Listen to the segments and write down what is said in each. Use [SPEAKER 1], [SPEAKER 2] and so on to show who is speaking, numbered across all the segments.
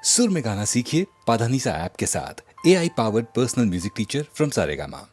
[SPEAKER 1] सुर में गाना सीखिए पाधानीसा ऐप के साथ। AI powered personal music teacher from Saregama.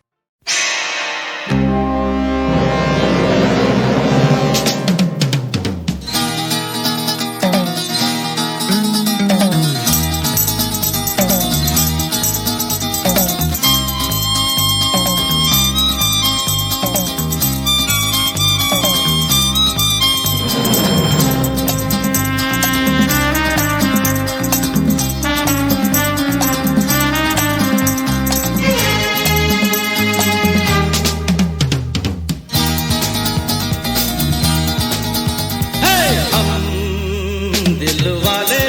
[SPEAKER 2] दिल वाले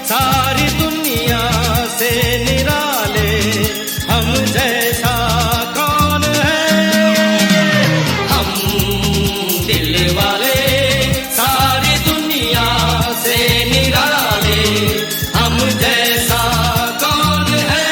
[SPEAKER 2] सारी दुनिया से निराले, हम जैसा कौन है। हम दिल वाले सारी दुनिया से निराले, हम जैसा कौन है।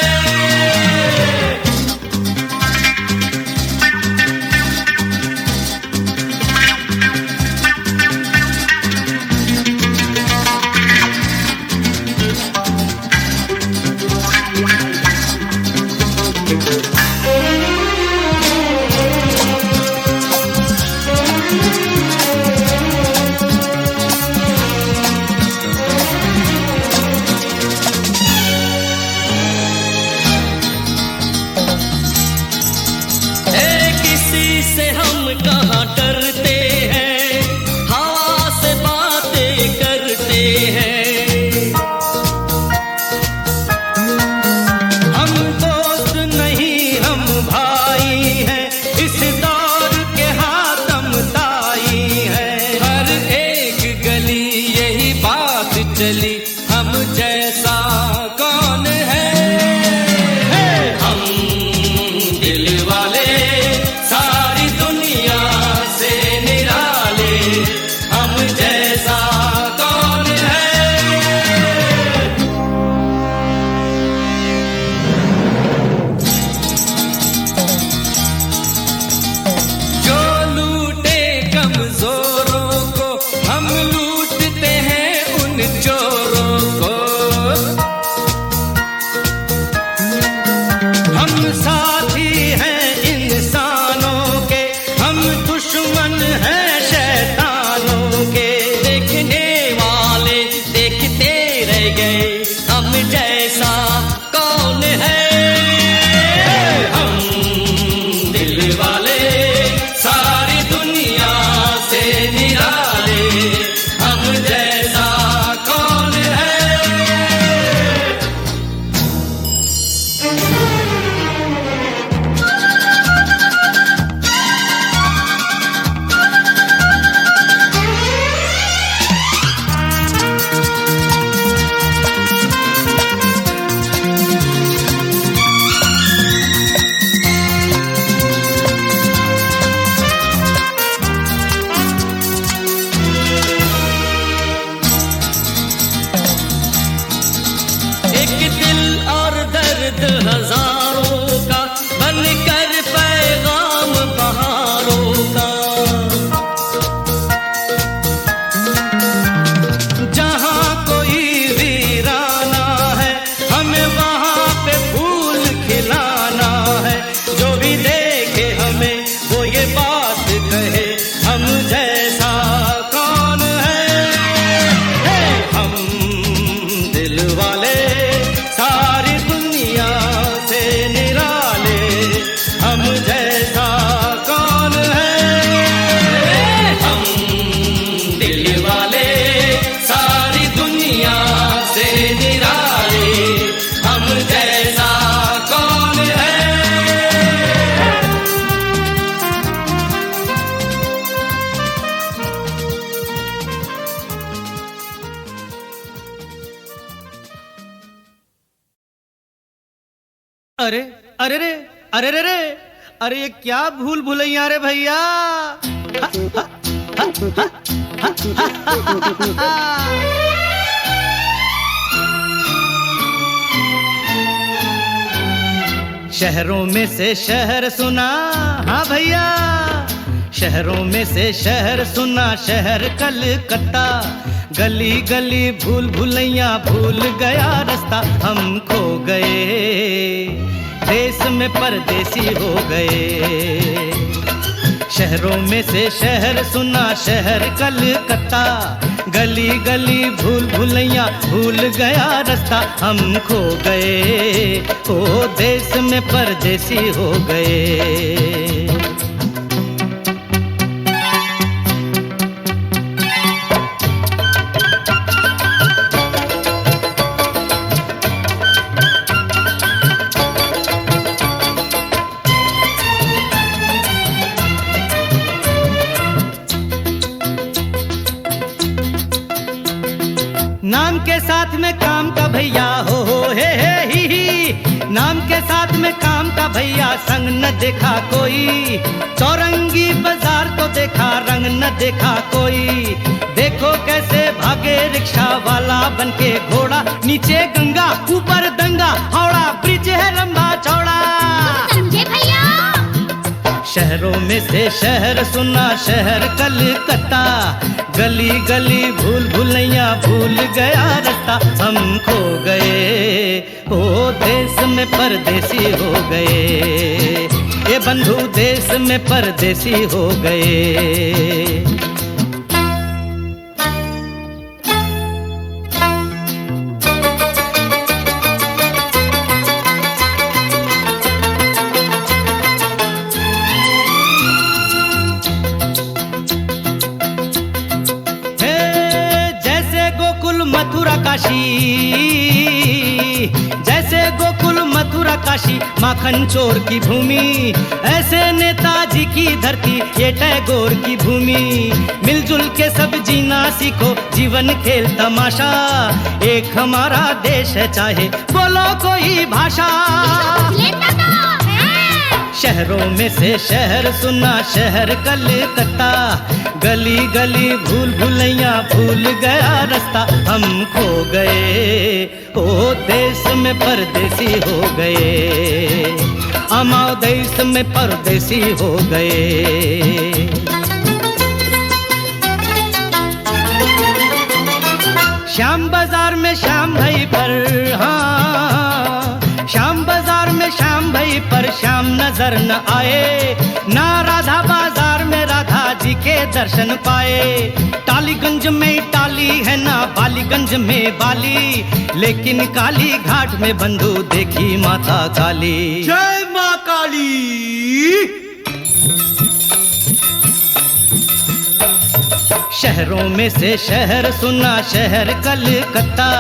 [SPEAKER 2] से हम कहाँ डरते हैं, हवा से बातें करते हैं। हम दोस्त नहीं हम भाई हैं, इस दौर के हाथम ताई हैं। हर एक गली यही बात चली, हम जैसा कौन है। हम दिल वाले सारी दुनिया से निराले, हम जैसा कौन है। जो लूटे कमजोरों को, हम लूटते हैं उन चोरों को। हम साथी हैं इंसानों के, हम दुश्मन हैं शैतानों के। देखने वाले देखते रह गए, हम जैसा कौन है। हम दिल वाले सारी दुनिया से निराले, हम जैसा कौन है। एक दिल और दर्द हजारों का, बनकर पैगाम बहारों का। जहाँ कोई वीराना है, हमें वहाँ पे फूल खिलाना है। जो भी देखे हमें वो ये बात कहे, हम जैसा कौन है। हम दिल वाले सारी दुनिया से निराले, हम जैसा कौन है। हम दिल वाले सारी दुनिया से निराले, हम जैसा कौन है। अरे अरे रे, अरे रे रे, अरे ये क्या भूल भुलैया रे भैया। शहरों में से शहर सुना, हाँ भैया, शहरों में से शहर सुना, शहर कलकत्ता। गली गली भूल भुलैया भूल गया रास्ता हम खो गए, देश में परदेसी हो गए। शहरों में से शहर सुना शहर कलकत्ता, गली गली भूल भुलैया भूल गया रास्ता हम खो गए, ओ देश में परदेसी हो गए। नाम के साथ में काम का भैया हो हे ही, नाम के साथ में काम का भैया संग न देखा कोई, चौरंगी बाजार तो देखा रंग न देखा कोई। देखो कैसे भागे रिक्शा वाला बनके घोड़ा, नीचे गंगा ऊपर दंगा, हावड़ा ब्रिज है लंबा चौड़ा।
[SPEAKER 3] समझे भैया?
[SPEAKER 2] शहरों में से शहर सुना शहर कलकत्ता, गली गली भूल भुलैया भूल गया रास्ता हम खो गए, ओ देश में परदेसी हो गए, ये बंधु देश में परदेसी हो गए। मथुरा काशी, जैसे गोकुल मथुरा काशी माखन चोर की भूमि, ऐसे नेताजी की धरती ये टैगोर की भूमि। मिलजुल के सब जीना सीखो जीवन खेल तमाशा, एक हमारा देश है चाहे बोलो कोई भाषा। शहरों में से शहर सुना शहर कलकत्ता, गली गली भूल भुलैया भूल गया रास्ता हम खो गए, ओ देश में परदेसी हो गए, अमाओ देश में परदेसी हो गए। श्याम बाजार में श्याम भाई पर, हाँ श्याम बाजार में श्याम भाई पर श्याम नजर न आए, ना राधा बाजार में राधा जी के दर्शन पाए। टालीगंज में टाली है ना बालीगंज में बाली, लेकिन काली घाट में बंधु देखी माता काली।
[SPEAKER 4] जय माँ काली।
[SPEAKER 2] शहरों में से शहर सुना शहर कलकत्ता,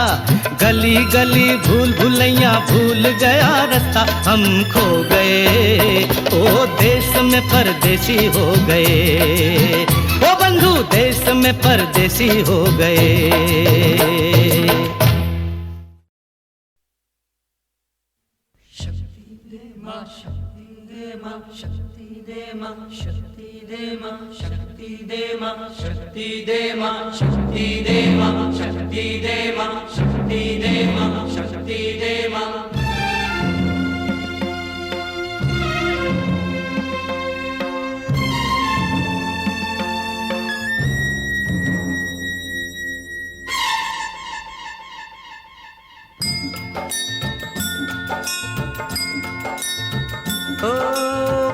[SPEAKER 2] गली गली भूल भुलैया भूल गया रास्ता हम खो गए, ओ देश में परदेसी हो गए, ओ बंधु देश में परदेसी हो गए।
[SPEAKER 5] शक्ति दे माँ, शक्ति दे माँ, शक्ति दे माँ, शक्ति दे माँ, शक्ति दे माँ, शक्ति दे माँ, शक्ति दे माँ, शक्ति दे माँ, शक्ति दे माँ, शक्ति दे माँ।
[SPEAKER 6] ओ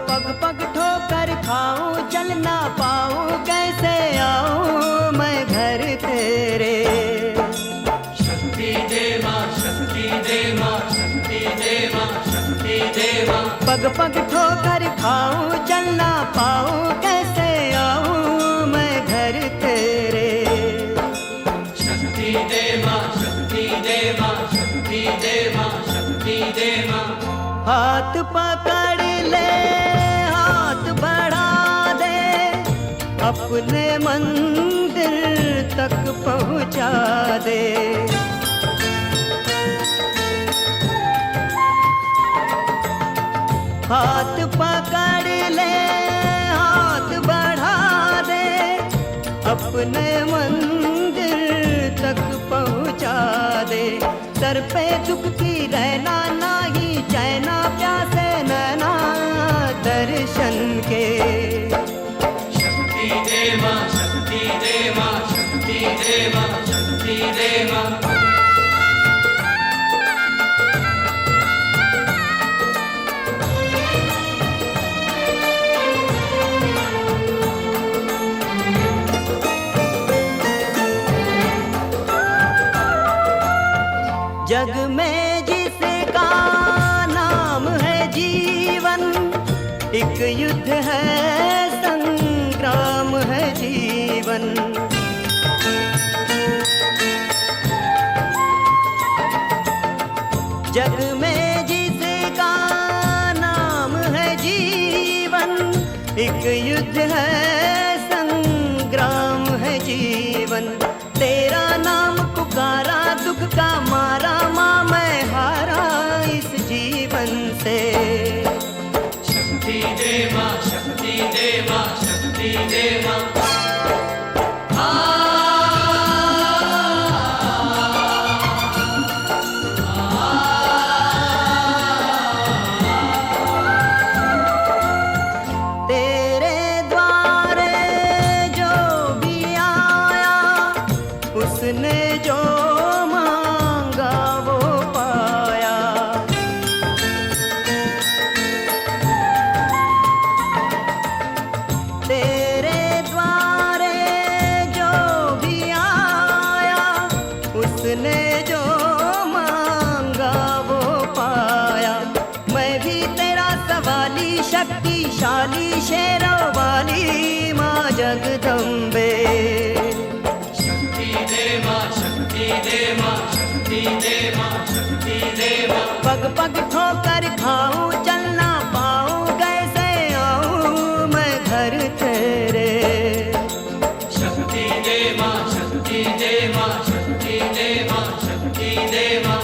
[SPEAKER 6] पग पग ठोकर खाऊं चल ना पाऊं, कैसे आऊं मैं घर तेरे।
[SPEAKER 5] शक्ति दे माँ, शक्ति दे माँ, शक्ति दे माँ, शक्ति दे माँ।
[SPEAKER 6] पग पग ठोकर खाऊं चल ना पाऊं, कैसे आऊं मैं घर तेरे।
[SPEAKER 5] शक्ति दे माँ, शक्ति दे माँ, शक्ति दे माँ, शक्ति दे माँ।
[SPEAKER 6] हाथ पकड़ ले हाथ बढ़ा दे, अपने मंदिर तक पहुंचा दे। हाथ पकड़ ले हाथ बढ़ा दे, अपने मंदिर तक पहुंचा दे। सर पे दुखती रहना नाही चैना, प्यासे नैना दर्शन के।
[SPEAKER 5] शक्ति दे माँ, शक्ति दे माँ, शक्ति दे माँ।
[SPEAKER 6] जग में जिसका नाम है जीवन, एक युद्ध है, संग्राम है जीवन। जग में जिसका नाम है जीवन, एक युद्ध है, संग्राम है जीवन। तेरा नाम पुकारा, दुख का मारा, माँ मैं हारा इस जीवन से।
[SPEAKER 5] शक्ति दे माँ, शक्ति दे माँ, शक्ति दे माँ।
[SPEAKER 6] तेरे द्वारे जो भी आया, उसने जो मांगा वो पाया। तेरे द्वारे जो भी आया, उसने जो मांगा वो पाया। मैं भी तेरा सवाली, शक्तिशाली, शेरों वाली माँ जगदम्बे।
[SPEAKER 5] शक्ति दे माँ, शक्ति दे माँ, शक्ति दे माँ, शक्ति दे माँ।
[SPEAKER 6] पग पग ठोकर खाऊं, चल ना पाऊं, कैसे आऊं मैं घर तेरे।
[SPEAKER 5] शक्ति दे माँ, शक्ति दे माँ, शक्ति दे माँ, शक्ति दे माँ।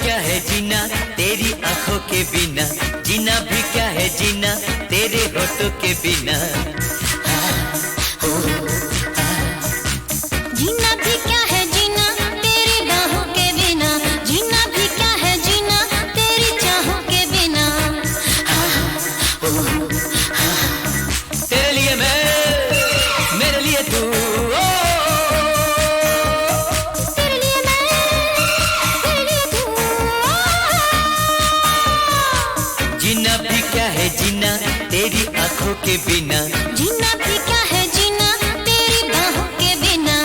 [SPEAKER 6] क्या है जीना तेरी आंखों के बिना, जीना भी क्या है जीना तेरे होठों के बिना।
[SPEAKER 3] जीना भी क्या है जीना तेरी बाहों के बिना, जीना भी क्या है जीना तेरी चाहों के बिना।
[SPEAKER 6] तेरे लिए मैं, मेरे लिए तू,
[SPEAKER 3] तेरे लिए मैं, तेरे लिए तू।
[SPEAKER 6] जीना भी क्या है जीना तेरी आंखों के बिना,
[SPEAKER 3] जीना भी क्या है जीना तेरी बाहों के बिना।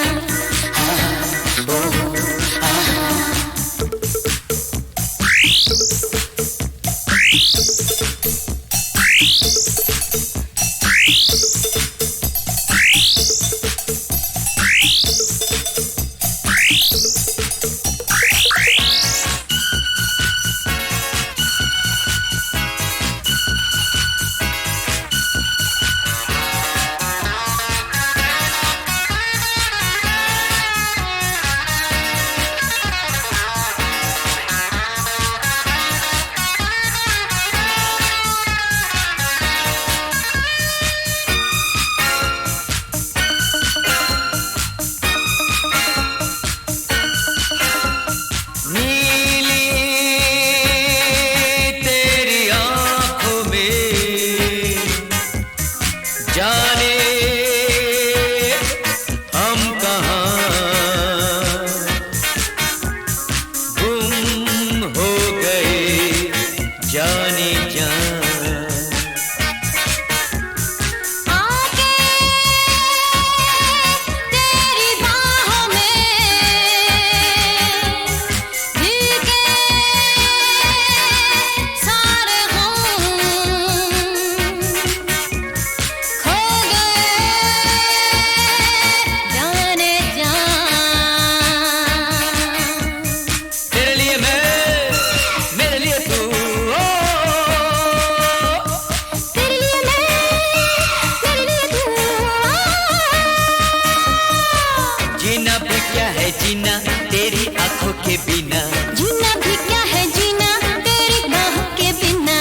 [SPEAKER 6] जीना तेरी आंखों के बिना,
[SPEAKER 3] जीना भी क्या है जीना तेरी बाहों के बिना।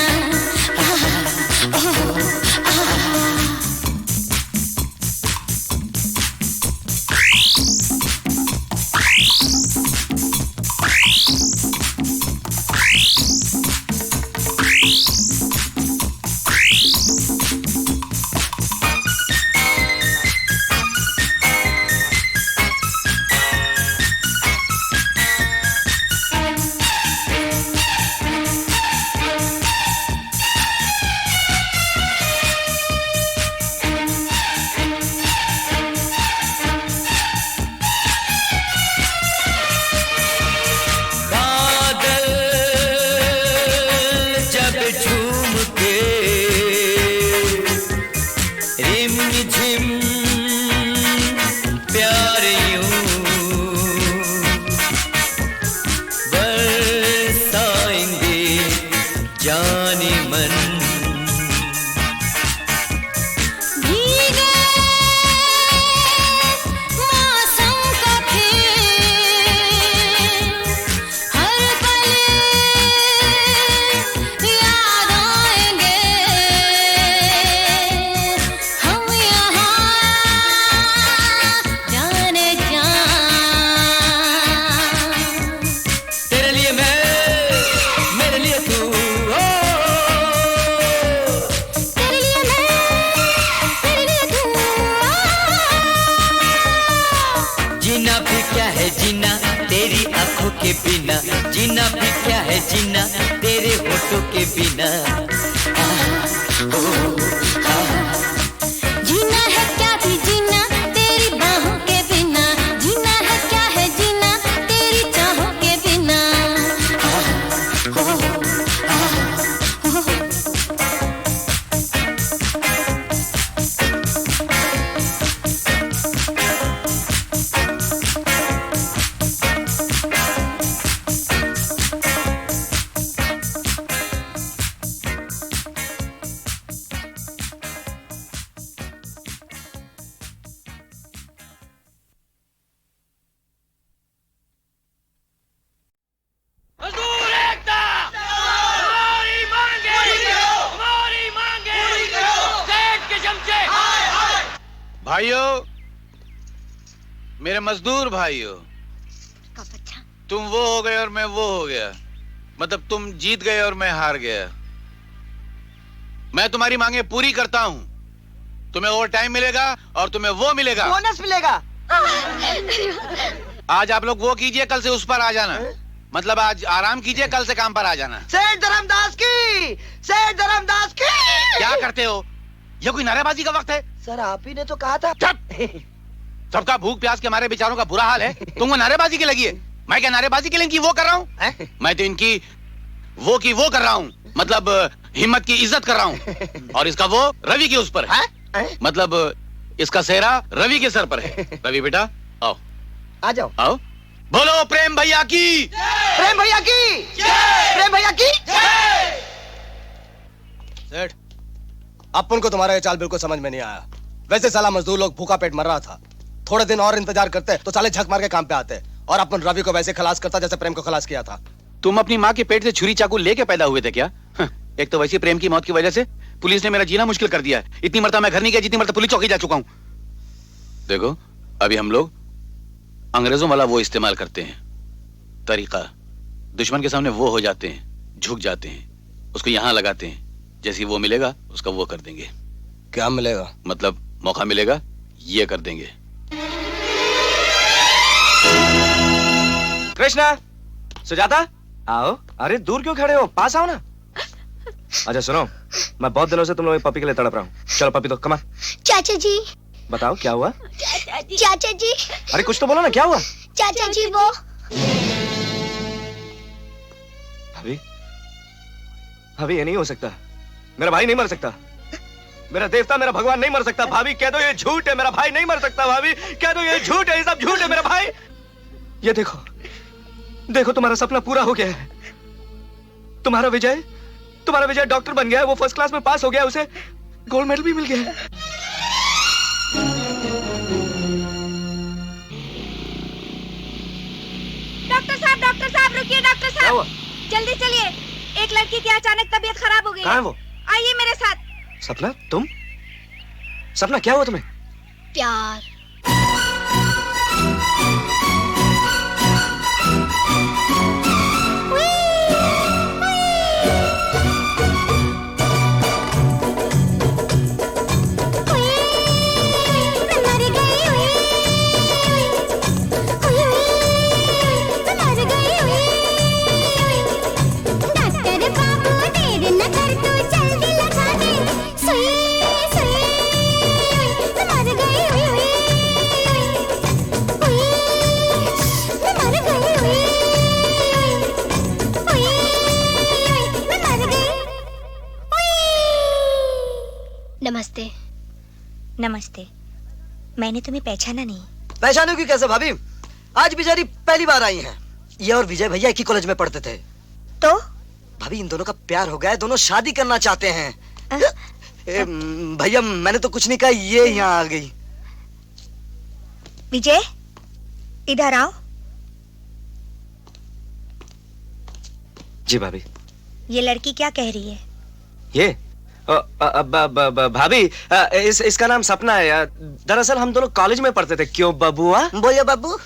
[SPEAKER 6] जाने मन
[SPEAKER 3] भीगे मौसम का खेल, हर पल याद आएंगे हम यहाँ जाने जा।
[SPEAKER 6] तेरे लिए मैं, मेरे लिए तू,
[SPEAKER 3] तेरे लिए मैं, तेरे लिए तू।
[SPEAKER 6] जीना भी क्या है जीना तेरी आंखों के बिना, जीना भी क्या है जीना तेरे होठों के बिना।
[SPEAKER 3] जीना है क्या भी जीना तेरी बाहों के बिना, जीना है क्या है जीना तेरी चाहों के बिना।
[SPEAKER 7] भाइयों, मेरे मजदूर भाइयों, तुम वो हो गए और मैं वो हो गया। मतलब तुम जीत गए और मैं हार गया। मैं तुम्हारी मांगे पूरी करता हूं। तुम्हें ओवर टाइम मिलेगा और तुम्हें वो मिलेगा,
[SPEAKER 6] बोनस मिलेगा।
[SPEAKER 7] आज आप लोग वो कीजिए, कल से उस पर आ जाना। मतलब आज आराम कीजिए, कल से काम पर आ जाना।
[SPEAKER 6] सेठ धर्मदास की, सेठ धर्मदास की।
[SPEAKER 7] क्या करते हो? ये कोई नारेबाजी का वक्त है?
[SPEAKER 6] सर आप ही ने तो कहा था।
[SPEAKER 7] सबका भूख प्यास के हमारे बेचारों का बुरा हाल है, तुमको नारेबाजी की लगी है। मैं क्या नारेबाजी के लिए इनकी वो कर रहा हूँ? मैं तो इनकी वो की वो कर रहा हूँ, मतलब हिम्मत की इज्जत कर रहा हूँ। और इसका वो रवि के उस पर है, मतलब इसका सेहरा रवि के सर पर है। रवि बेटा आओ,
[SPEAKER 6] आ जाओ।
[SPEAKER 7] आओ, बोलो प्रेम भैया की,
[SPEAKER 6] प्रेम भैया की, प्रेम भैया की।
[SPEAKER 8] सेठ, अपन को तुम्हारा ये चाल बिल्कुल समझ में नहीं आया। वैसे साला मजदूर लोग भूखा पेट मर रहा था, थोड़े दिन और इंतजार करते तो साले झक मार के काम पे आते, और अपन रवि को वैसे खलास करता जैसे प्रेम को खलास किया था।
[SPEAKER 7] तुम अपनी माँ के पेट से छुरी चाकू लेके पैदा हुए थे क्या? एक तो वैसे प्रेम की मौत की वजह से पुलिस ने मेरा जीना मुश्किल कर दिया है। इतनी मरतबा मैं घर नहीं गया जितनी मरतबा पुलिस चौकी जा चुका हूं। देखो, अभी हम लोग अंग्रेजों वाला वो इस्तेमाल करते हैं तरीका। दुश्मन के सामने वो हो जाते हैं, झुक जाते हैं, उसको यहां लगाते हैं। जैसे वो मिलेगा उसका वो कर देंगे।
[SPEAKER 8] क्या मिलेगा?
[SPEAKER 7] मतलब मौका मिलेगा ये कर देंगे।
[SPEAKER 9] कृष्णा, सुजाता, आओ। अरे दूर क्यों खड़े हो, पास आओ ना। अच्छा सुनो, मैं बहुत दिनों से तुम लोग पपी के लिए तड़प रहा हूँ। चलो पपी दो, कमा।
[SPEAKER 3] चाचा जी,
[SPEAKER 9] बताओ क्या हुआ?
[SPEAKER 3] चाचा जी,
[SPEAKER 9] अरे कुछ तो बोलो ना, क्या हुआ?
[SPEAKER 3] चाचा जी वो।
[SPEAKER 9] भाभी, भाभी ये नहीं हो सकता। मेरा भाई नहीं मर सकता। मेरा देवता, मेरा भगवान नहीं मर सकता। भाभी कह दो ये झूठ है, मेरा भाई नहीं मर सकता। भाभी कह दो ये झूठ है, ये सब झूठ है। मेरा भाई, ये देखो, देखो तुम्हारा सपना पूरा हो गया है। तुम्हारा विजय डॉक्टर बन गया है। वो फर्स्ट क्लास में पास हो गया है, उसे गोल्ड मेडल भी मिल गया है।
[SPEAKER 10] डॉक्टर साहब रुकिए। डॉक्टर साहब जल्दी चलिए, एक लड़की की अचानक तबीयत खराब हो गई।
[SPEAKER 9] कहाँ है वो?
[SPEAKER 10] आइए मेरे साथ।
[SPEAKER 9] सपना, तुम? सपना क्या हुआ तुम्हें?
[SPEAKER 3] प्यार। नमस्ते।
[SPEAKER 10] नमस्ते। मैंने तुम्हें पहचाना नहीं।
[SPEAKER 6] पहचानोगी कैसे भाभी? आज बेचारी पहली बार आई हैं। ये और विजय भैया एक ही कॉलेज में पढ़ते थे।
[SPEAKER 10] तो
[SPEAKER 6] भाभी इन दोनों का प्यार हो गया है, दोनों शादी करना चाहते हैं। भैया मैंने तो कुछ नहीं कहा, ये यहाँ आ गई।
[SPEAKER 10] विजय, इधर आओ।
[SPEAKER 9] जी भाभी।
[SPEAKER 10] ये लड़की क्या कह रही है?
[SPEAKER 9] ये भाभी, इसका नाम सपना है। दरअसल हम दोनों कॉलेज में पढ़ते थे। क्यों बबुआ?
[SPEAKER 6] बोलिए बाबू।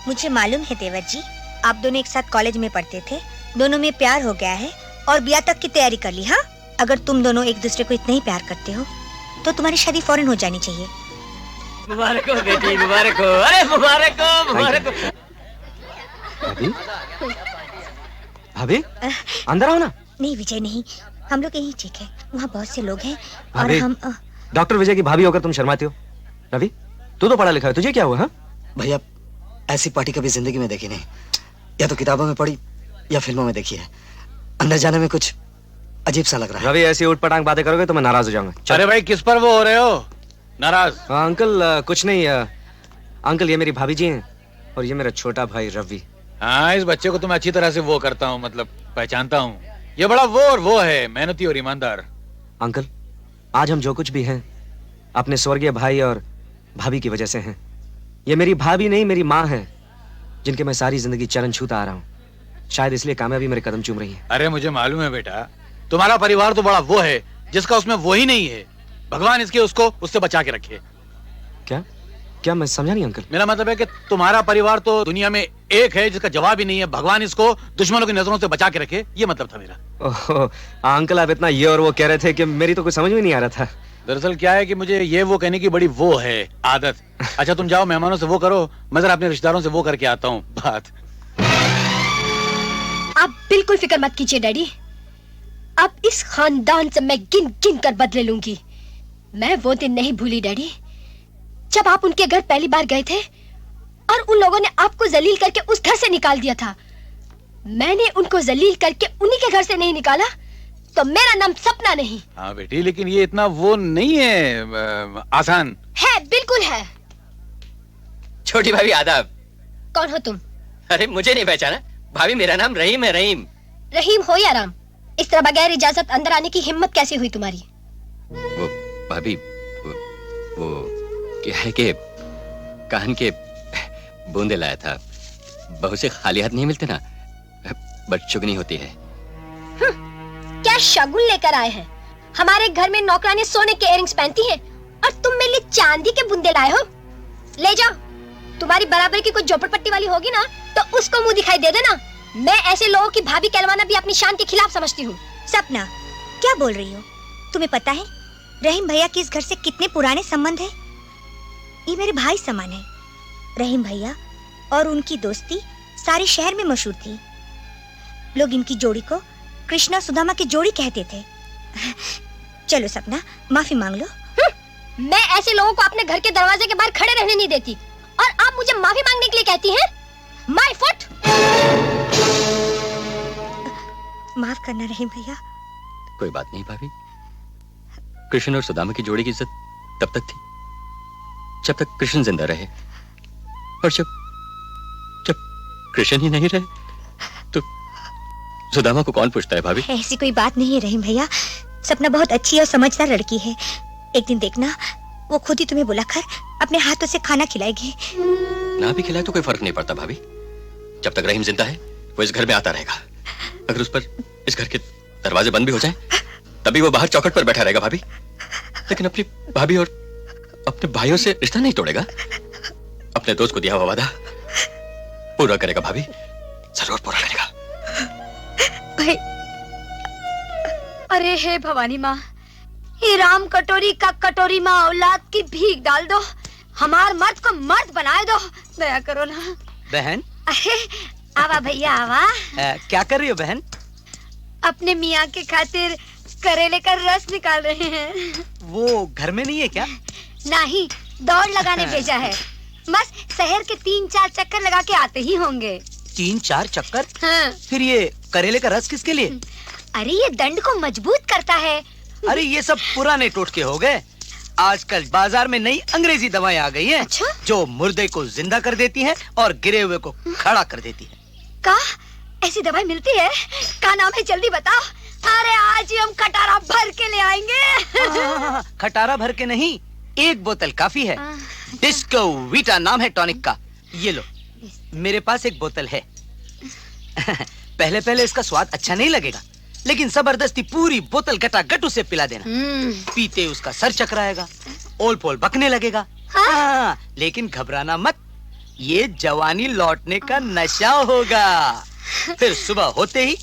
[SPEAKER 10] मुझे मालूम है देवर जी, आप दोनों एक साथ कॉलेज में पढ़ते थे, दोनों में प्यार हो गया है और ब्याह तक की तैयारी कर ली। हाँ, अगर तुम दोनों एक दूसरे को इतना ही प्यार करते हो तो तुम्हारी शादी फौरन हो जानी चाहिए।
[SPEAKER 5] मुबारक हो बेटी, मुबारक हो। अरे मुबारक हो, मुबारक हो।
[SPEAKER 9] भाभी, भाभी अंदर आओ ना।
[SPEAKER 10] नहीं विजय नहीं, हम लोग यही ठीक है, वहाँ बहुत से लोग हैं और
[SPEAKER 9] भाभी,
[SPEAKER 10] हम
[SPEAKER 9] डॉक्टर विजय की भाभी होकर तुम शर्माती हो। रवि, तू तो पढ़ा लिखा है, तुझे क्या हुआ? हाँ
[SPEAKER 6] भैया ऐसी पार्टी कभी जिंदगी में देखी नहीं, या तो किताबों में पढ़ी या फिल्मों में देखी है। अंदर जाने में कुछ अजीब सा लग रहा है।
[SPEAKER 9] रवि, ऐसी उठ पटांग बातें करोगे तो मैं नाराज हो जाऊंगा।
[SPEAKER 7] अरे भाई किस पर वो हो रहे हो नाराज?
[SPEAKER 9] अंकल कुछ नहीं। अंकल ये मेरी भाभी जी हैं और ये मेरा छोटा भाई रवि।
[SPEAKER 7] हाँ, इस बच्चे को तो मैं अच्छी तरह से वो करता हूँ, मतलब पहचानता हूँ। ये बड़ा वो और वो है, मेहनती और ईमानदार।
[SPEAKER 9] अंकल, आज हम जो कुछ भी हैं अपने स्वर्गीय भाई और भाभी की वजह से हैं। ये मेरी भाभी नहीं, मेरी माँ है, जिनके मैं सारी जिंदगी चरण छूता आ रहा हूँ। शायद इसलिए कामयाबी मेरे कदम चूम रही है।
[SPEAKER 7] अरे मुझे मालूम है बेटा, तुम्हारा परिवार तो बड़ा वो है जिसका उसमें वो ही नहीं है। भगवान इसके उसको उससे बचा के रखे।
[SPEAKER 9] क्या क्या मैं समझा नहीं अंकल।
[SPEAKER 7] मेरा मतलब है कि तुम्हारा परिवार तो दुनिया में एक है जिसका जवाब ही नहीं है। भगवान इसको दुश्मनों की नजरों से बचा के रखे, ये मतलब था मेरा।
[SPEAKER 9] ओहो, अंकल आप इतना ये और वो कह रहे थे कि मेरी तो कुछ समझ में नहीं आ रहा था।
[SPEAKER 7] दरअसल क्या है कि मुझे ये वो कहने की बड़ी वो है आदत। अच्छा तुम जाओ मेहमानों से वो करो, मैं जरा अपने रिश्तेदारों से वो करके आता हूँ बात।
[SPEAKER 11] आप बिल्कुल फिक्र मत कीजिए डैडी, अब इस खानदान से मैं गिन गिन कर बदले लूंगी। मैं वो दिन नहीं भूली डैडी, जब आप उनके घर पहली बार गए थे और उन लोगों ने आपको जलील करके उस घर से निकाल दिया था। मैंने उनको जलील करके उन्हीं के घर से नहीं निकाला तो मेरा नाम सपना नहीं।
[SPEAKER 7] हाँ बेटी, लेकिन ये इतना वो नहीं है आसान।
[SPEAKER 11] है, बिल्कुल है।
[SPEAKER 12] छोटी भाभी आदाब।
[SPEAKER 11] कौन हो तुम?
[SPEAKER 12] अरे मुझे नहीं पहचाना? भाभी मेरा नाम रहीम है। रहीम
[SPEAKER 11] रहीम हो या राम, इस तरह बगैर इजाजत अंदर आने की हिम्मत कैसे हुई तुम्हारी?
[SPEAKER 12] वो भाभी वो क्या है कि कान के बूंदे लाया था। बहू से खाली हाथ नहीं मिलते ना, बदशुगनी होती है।
[SPEAKER 11] क्या शगुन लेकर आए हैं? हमारे घर में नौकरानी सोने के इयररिंग्स पहनती हैं और तुम मेरे लिए चांदी के बूंदे लाए हो। ले जाओ, तुम्हारी बराबर की कोई झोपड़पट्टी वाली होगी ना तो उसको मुंह दिखाई दे देना। मैं ऐसे लोगों की भाभी कहलवाना भी अपनी शान के खिलाफ समझती हूँ।
[SPEAKER 10] सपना, क्या बोल रही हो? तुम्हें पता है रहीम भैया के इस घर से कितने पुराने संबंध है? ये मेरे भाई समान है। रहीम भैया और उनकी दोस्ती सारे शहर में मशहूर थी। लोग इनकी जोड़ी को कृष्णा सुदामा की जोड़ी कहते थे। चलो सपना, माफी मांग लो।
[SPEAKER 11] मैं ऐसे लोगों को अपने घर के दरवाजे के बाहर खड़े रहने नहीं देती और आप मुझे माफी मांगने के लिए कहती हैं? My foot.
[SPEAKER 10] माफ करना रहीम भैया।
[SPEAKER 12] कोई बात नहीं भाभी, कृष्ण और सुदामा की जोड़ी की इज्जत तब तक थी जब तक कृष्ण जिंदा रहे, और जब कृष्ण ही नहीं रहे तो सुदामा को कौन पूछता है भाभी?
[SPEAKER 10] ऐसी कोई बात नहीं है रहीम भैया, सपना बहुत अच्छी और समझदार लड़की है। एक दिन देखना वो खुद ही तुम्हें बुलाकर अपने हाथों से खाना खिलाएगी।
[SPEAKER 12] ना भी खिलाए तो कोई फर्क नहीं पड़ता भाभी, जब तक रहीम जिंदा है वो इस घर में आता रहेगा। अगर उस पर इस घर के दरवाजे बंद भी हो जाए तभी वो बाहर चौखट पर बैठा रहेगा भाभी, लेकिन अपनी भाभी और अपने भाइयों से रिश्ता नहीं तोड़ेगा। अपने दोस्त को दिया हुआ वादा पूरा करेगा भाभी, जरूर पूरा करेगा।
[SPEAKER 11] भाई, अरे हे भवानी माँ, ये राम कटोरी का कटोरी माँ औलाद की भीख डाल दो, हमार मर्द को मर्द बनाए दो, दया करो ना।
[SPEAKER 2] बहन,
[SPEAKER 11] अरे आवा भैया आवा।
[SPEAKER 2] क्या कर रही हो बहन?
[SPEAKER 11] अपने मियाँ के खातिर करेले का रस निकाल रहे हैं।
[SPEAKER 2] वो घर में नहीं है क्या?
[SPEAKER 11] नहीं, दौड़ लगाने भेजा है। बस शहर के 3-4 चक्कर लगा के आते ही होंगे।
[SPEAKER 2] 3-4 चक्कर?
[SPEAKER 11] हाँ।
[SPEAKER 2] फिर ये करेले का रस किसके लिए?
[SPEAKER 11] अरे ये दंड को मजबूत करता है।
[SPEAKER 2] अरे ये सब पुराने टोटके हो गए। आजकल बाजार में नई अंग्रेजी दवाएं आ गई हैं।
[SPEAKER 11] अच्छा?
[SPEAKER 2] जो मुर्दे को जिंदा कर देती हैं और गिरे हुए को खड़ा कर देती हैं।
[SPEAKER 11] का ऐसी दवाई मिलती है? का नाम है, जल्दी बताओ। अरे आज ही हम खटारा भर के ले आएंगे।
[SPEAKER 2] खटारा भर के नहीं, एक बोतल काफी है। डिस्को वीटा नाम है टॉनिक का। ये लो, मेरे पास एक बोतल है। पहले पहले इसका स्वाद अच्छा नहीं लगेगा, लेकिन जबरदस्ती पूरी बोतल गटागट उसे पिला देना। पीते उसका सर चकराएगा, ओल पोल बकने लगेगा। हाँ, लेकिन घबराना मत, ये जवानी लौटने का नशा होगा। फिर सुबह होते ही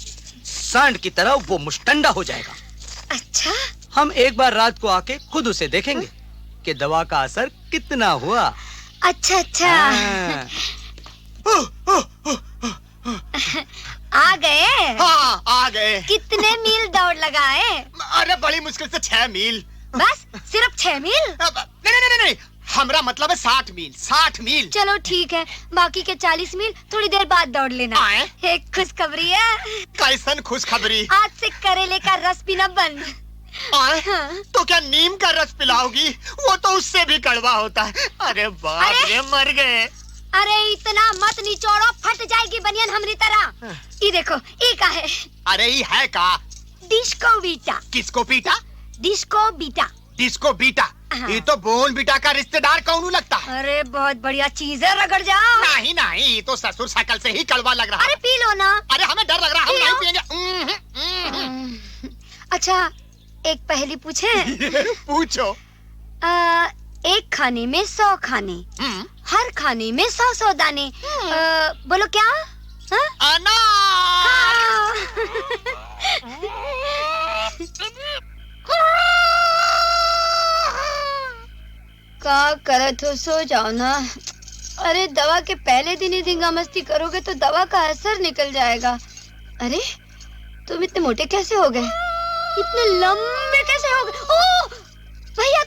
[SPEAKER 2] सांड की तरह वो मुश्तंडा हो जाएगा।
[SPEAKER 11] अच्छा?
[SPEAKER 2] हम एक बार रात को आके खुद उसे देखेंगे कि दवा का असर कितना हुआ।
[SPEAKER 11] अच्छा अच्छा। आ गए?
[SPEAKER 8] हाँ, आ गए।
[SPEAKER 11] कितने मील दौड़ लगाए?
[SPEAKER 8] अरे बड़ी मुश्किल से 6 मील।
[SPEAKER 11] बस सिर्फ 6 मील?
[SPEAKER 8] नहीं, हमरा मतलब है 60 मील। 60 मील।
[SPEAKER 11] चलो ठीक है, बाकी के 40 मील थोड़ी देर बाद दौड़ लेना। एक खुशखबरी है।
[SPEAKER 8] कैसन खुशखबरी?
[SPEAKER 11] आज से करेले का रस पीना बंद।
[SPEAKER 8] तो क्या नीम का रस पिलाओगी? वो तो उससे भी कड़वा होता है। अरे बाप रे, मर गए।
[SPEAKER 11] अरे इतना मत निचोड़ो, फट जाएगी बनियान हमरी तरह। ये देखो, ये का है?
[SPEAKER 8] अरे ये है का?
[SPEAKER 11] Disco beta.
[SPEAKER 8] किसको पीटा?
[SPEAKER 11] Disco beta.
[SPEAKER 8] Disco beta? ये तो बोन बीटा का रिश्तेदार कौन लगता है?
[SPEAKER 11] अरे बहुत बढ़िया चीज है, रगड़ जाओ।
[SPEAKER 8] नहीं नहीं, तो ससुर शकल से ही कड़वा लग रहा है।
[SPEAKER 11] अरे पी लो ना।
[SPEAKER 8] अरे हमें डर लग रहा है, हम नहीं पिएंगे।
[SPEAKER 11] अच्छा, एक पहेली पूछे?
[SPEAKER 8] पूछो।
[SPEAKER 10] एक खाने में 100 खाने, हर खाने में 100 दाने। बोलो क्या? क्या करत हो, सो जाओ ना। अरे दवा के पहले दिन ही धिंगा मस्ती करोगे तो दवा का असर निकल जाएगा। अरे तुम इतने मोटे कैसे हो गए? इतने लंबे कैसे हो गए? ओह भैया,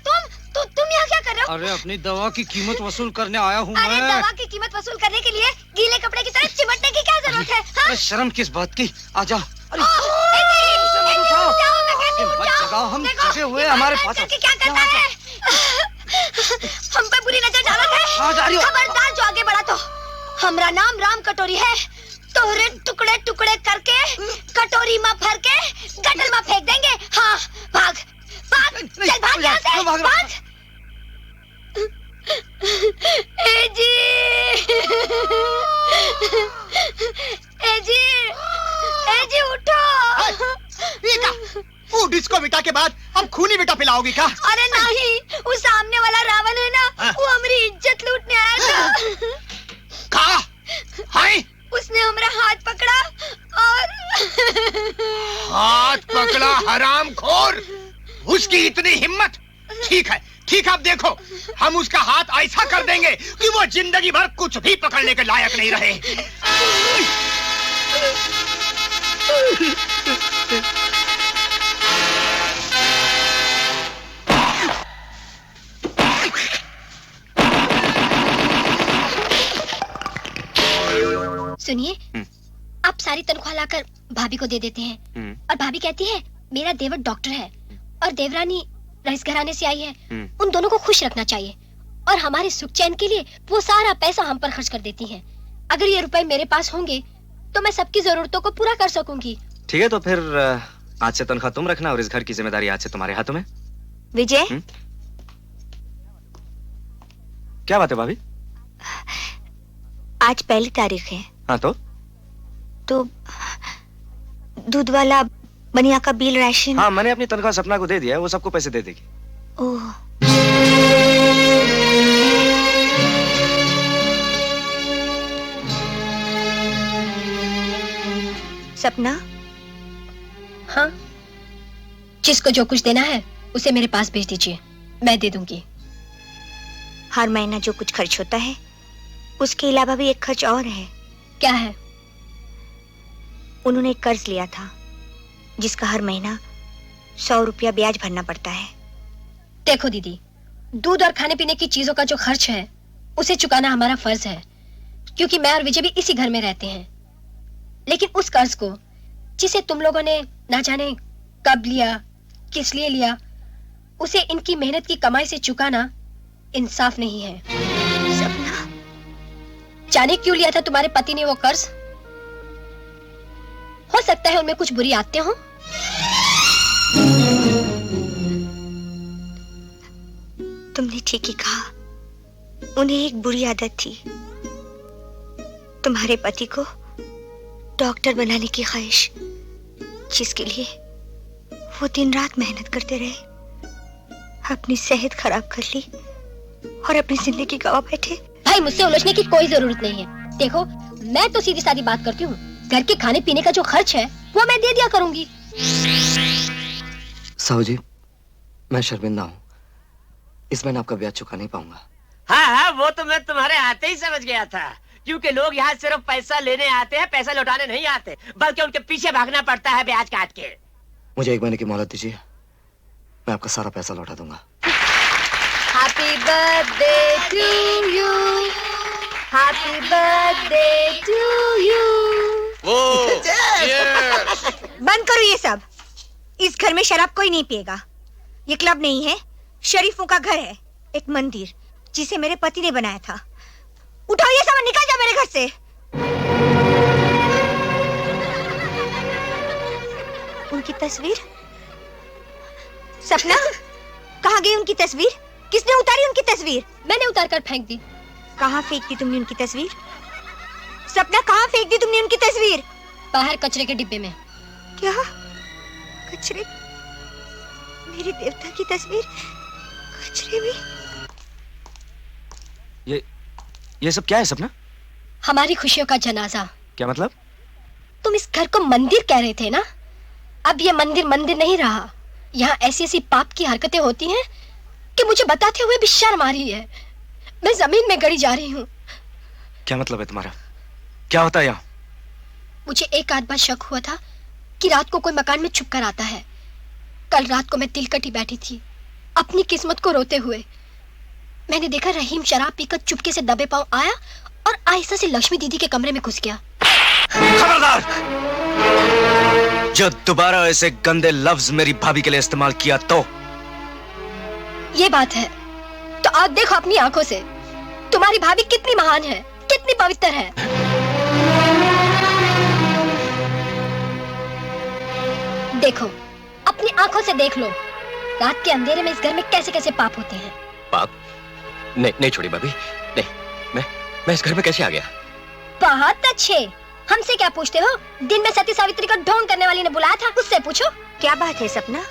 [SPEAKER 10] तुम यहाँ क्या कर रहे हो?
[SPEAKER 4] अरे अपनी दवा की कीमत वसूल करने आया हूँ
[SPEAKER 10] अरे
[SPEAKER 4] मैं।
[SPEAKER 10] दवा की कीमत वसूल करने के लिए गीले कपड़े की तरह चिमटने की क्या जरूरत है? हाँ?
[SPEAKER 4] अरे शर्म किस बात की? आजा। अरे हम जगे हुए हमारे पास।
[SPEAKER 10] क्या करता है? हम पे बुरी नजर डालत है। खबरदार जो आगे बढ़ा तो हमरा नाम राम कटोरी है। तोहरे टुकड़े टुकड़े करके कटोरी में भर के गटर में फेंक देंगे। हाँ भाग भाग, चल भाग यहाँ से, भाग। ए जी, उठो।
[SPEAKER 4] वो डिस्को बिटा के बाद अब खूनी बेटा पिलाओगी क्या?
[SPEAKER 10] अरे नहीं, वो सामने वाला रावण है ना, वो हमारी इज्जत लूटने आया था।
[SPEAKER 4] कहा? हाय?
[SPEAKER 10] उसने हमारा हाथ पकड़ा और
[SPEAKER 4] हाथ पकड़ा हरामखोर। उसकी इतनी हिम्मत। ठीक है, अब देखो, हम उसका हाथ ऐसा कर देंगे कि वो जिंदगी भर कुछ भी पकड़ने के लायक नहीं रहे।
[SPEAKER 11] सुनिए, आप सारी तनख्वाह लाकर भाभी को दे देते हैं और भाभी कहती है मेरा देवर डॉक्टर है और देवरानी रईस घराने से आई है, उन दोनों को खुश रखना चाहिए और हमारे सुख चैन के लिए वो सारा पैसा हम पर खर्च कर देती हैं। अगर ये रुपए मेरे पास होंगे तो मैं सबकी जरूरतों को पूरा कर सकूंगी।
[SPEAKER 9] ठीक है, तो फिर आज से तनख्वाह तुम रखना और इस घर की जिम्मेदारी आज से तुम्हारे हाथों में।
[SPEAKER 10] विजय,
[SPEAKER 9] क्या बात है भाभी?
[SPEAKER 10] आज पहली तारीख है।
[SPEAKER 9] हाँ तो
[SPEAKER 10] दूध वाला बनिया का बिल राशन।
[SPEAKER 9] हाँ, मैंने अपनी तनख्वाह सपना को दे दिया है, वो सबको पैसे दे देगी।
[SPEAKER 10] ओह, सपना।
[SPEAKER 11] हाँ, जिसको जो कुछ देना है उसे मेरे पास भेज दीजिए, मैं दे दूंगी।
[SPEAKER 10] हर महीना जो कुछ खर्च होता है उसके अलावा भी एक खर्च और है।
[SPEAKER 11] क्या है?
[SPEAKER 10] उन्होंने एक कर्ज लिया था जिसका हर महीना 100 रुपया ब्याज भरना पड़ता है।
[SPEAKER 11] देखो दीदी, दूध और खाने पीने की चीजों का जो खर्च है उसे चुकाना हमारा फर्ज है, क्योंकि मैं और विजय भी इसी घर में रहते हैं। लेकिन उस कर्ज को जिसे तुम लोगों ने ना जाने कब लिया, किस लिए लिया, उसे इनकी मेहनत की कमाई से चुकाना इंसाफ नहीं है।
[SPEAKER 10] सपना,
[SPEAKER 11] जाने क्यों लिया था तुम्हारे पति ने वो कर्ज? हो सकता है उनमें कुछ बुरी आदतें हों।
[SPEAKER 10] तुमने ठीक ही कहा, उन्हें एक बुरी आदत थी। तुम्हारे पति को डॉक्टर बनाने की ख्वाहिश, जिसके लिए वो दिन रात मेहनत करते रहे, अपनी सेहत खराब कर ली और अपनी जिंदगी गवा बैठे।
[SPEAKER 11] भाई, मुझसे उलझने की कोई जरूरत नहीं है। देखो, मैं तो सीधी सादी बात करती हूँ। घर के खाने पीने का जो खर्च है वो मैं दे दिया करूंगी।
[SPEAKER 9] साहू जी, मैं शर्मिंदा हूँ, इस महीने आपका ब्याज चुका नहीं पाऊंगा।
[SPEAKER 13] हाँ, वो तो मैं तुम्हारे आते ही समझ गया था, क्योंकि लोग यहाँ सिर्फ पैसा लेने आते हैं, पैसा लौटाने नहीं आते, बल्कि उनके पीछे भागना पड़ता है ब्याज काट के।
[SPEAKER 9] मुझे 1 महीने की मोहलत दीजिए, मैं आपका सारा पैसा लौटा दूंगा।
[SPEAKER 10] Happy birthday to you, happy birthday to you. बंद करो ये सब। इस घर में शराब कोई नहीं पिएगा। ये क्लब नहीं है, शरीफों का घर है, एक मंदिर जिसे मेरे पति ने बनाया था। उठाओ ये सामान, निकल जाओ मेरे घर से। उनकी तस्वीर? सपना, कहाँ गई उनकी तस्वीर? किसने उतारी उनकी तस्वीर?
[SPEAKER 11] मैंने उतार कर फेंक दी।
[SPEAKER 10] कहाँ फेंक दी तुमने उनकी तस्वीर? सपना, कहाँ फेंक दी तुमने उनकी तस्वीर?
[SPEAKER 11] बाहर कचरे के डिब्बे में।
[SPEAKER 10] क्या? कचरे? मेरे देवता की तस्वीर कचरे में?
[SPEAKER 9] ये सब क्या है सपना?
[SPEAKER 11] हमारी खुशियों का जनाजा।
[SPEAKER 9] क्या मतलब?
[SPEAKER 11] तुम इस घर को मंदिर कह रहे थे ना, अब ये मंदिर मंदिर नहीं रहा। यहाँ ऐसी ऐसी पाप की हरकतें होती हैं कि मुझे बताते हुए भी शर्म आ रही है। मैं जमीन में गड़ी जा रही हूँ।
[SPEAKER 9] क्या मतलब है तुम्हारा? क्या होता है यहाँ?
[SPEAKER 11] मुझे एक आध बार शक हुआ था कि रात को कोई मकान में छुप कर आता है। कल रात को मैं दिल कटी बैठी थी अपनी किस्मत को रोते हुए। मैंने देखा रहीम शराब पीकर चुपके से दबे पांव आया और आहिस्ता से लक्ष्मी दीदी के कमरे में घुस गया।
[SPEAKER 9] खबरदार! जब दोबारा ऐसे गंदे लफ्ज मेरी भाभी के लिए इस्तेमाल किया तो।
[SPEAKER 11] ये बात है तो आज देखो अपनी आंखों से तुम्हारी भाभी कितनी महान है, कितनी पवित्र है। देखो, अपनी आंखों से देख लो, रात के अंधेरे में इस घर में कैसे कैसे पाप होते हैं।
[SPEAKER 12] पाप? नहीं नहीं छोड़ी भाभी, नहीं। मैं इस घर में कैसे आ गया?
[SPEAKER 11] बहुत अच्छे, हमसे क्या पूछते हो? दिन में सती सावित्री को ढोंग करने वाली ने बुलाया था, उससे पूछो।
[SPEAKER 10] क्या बात है सपना,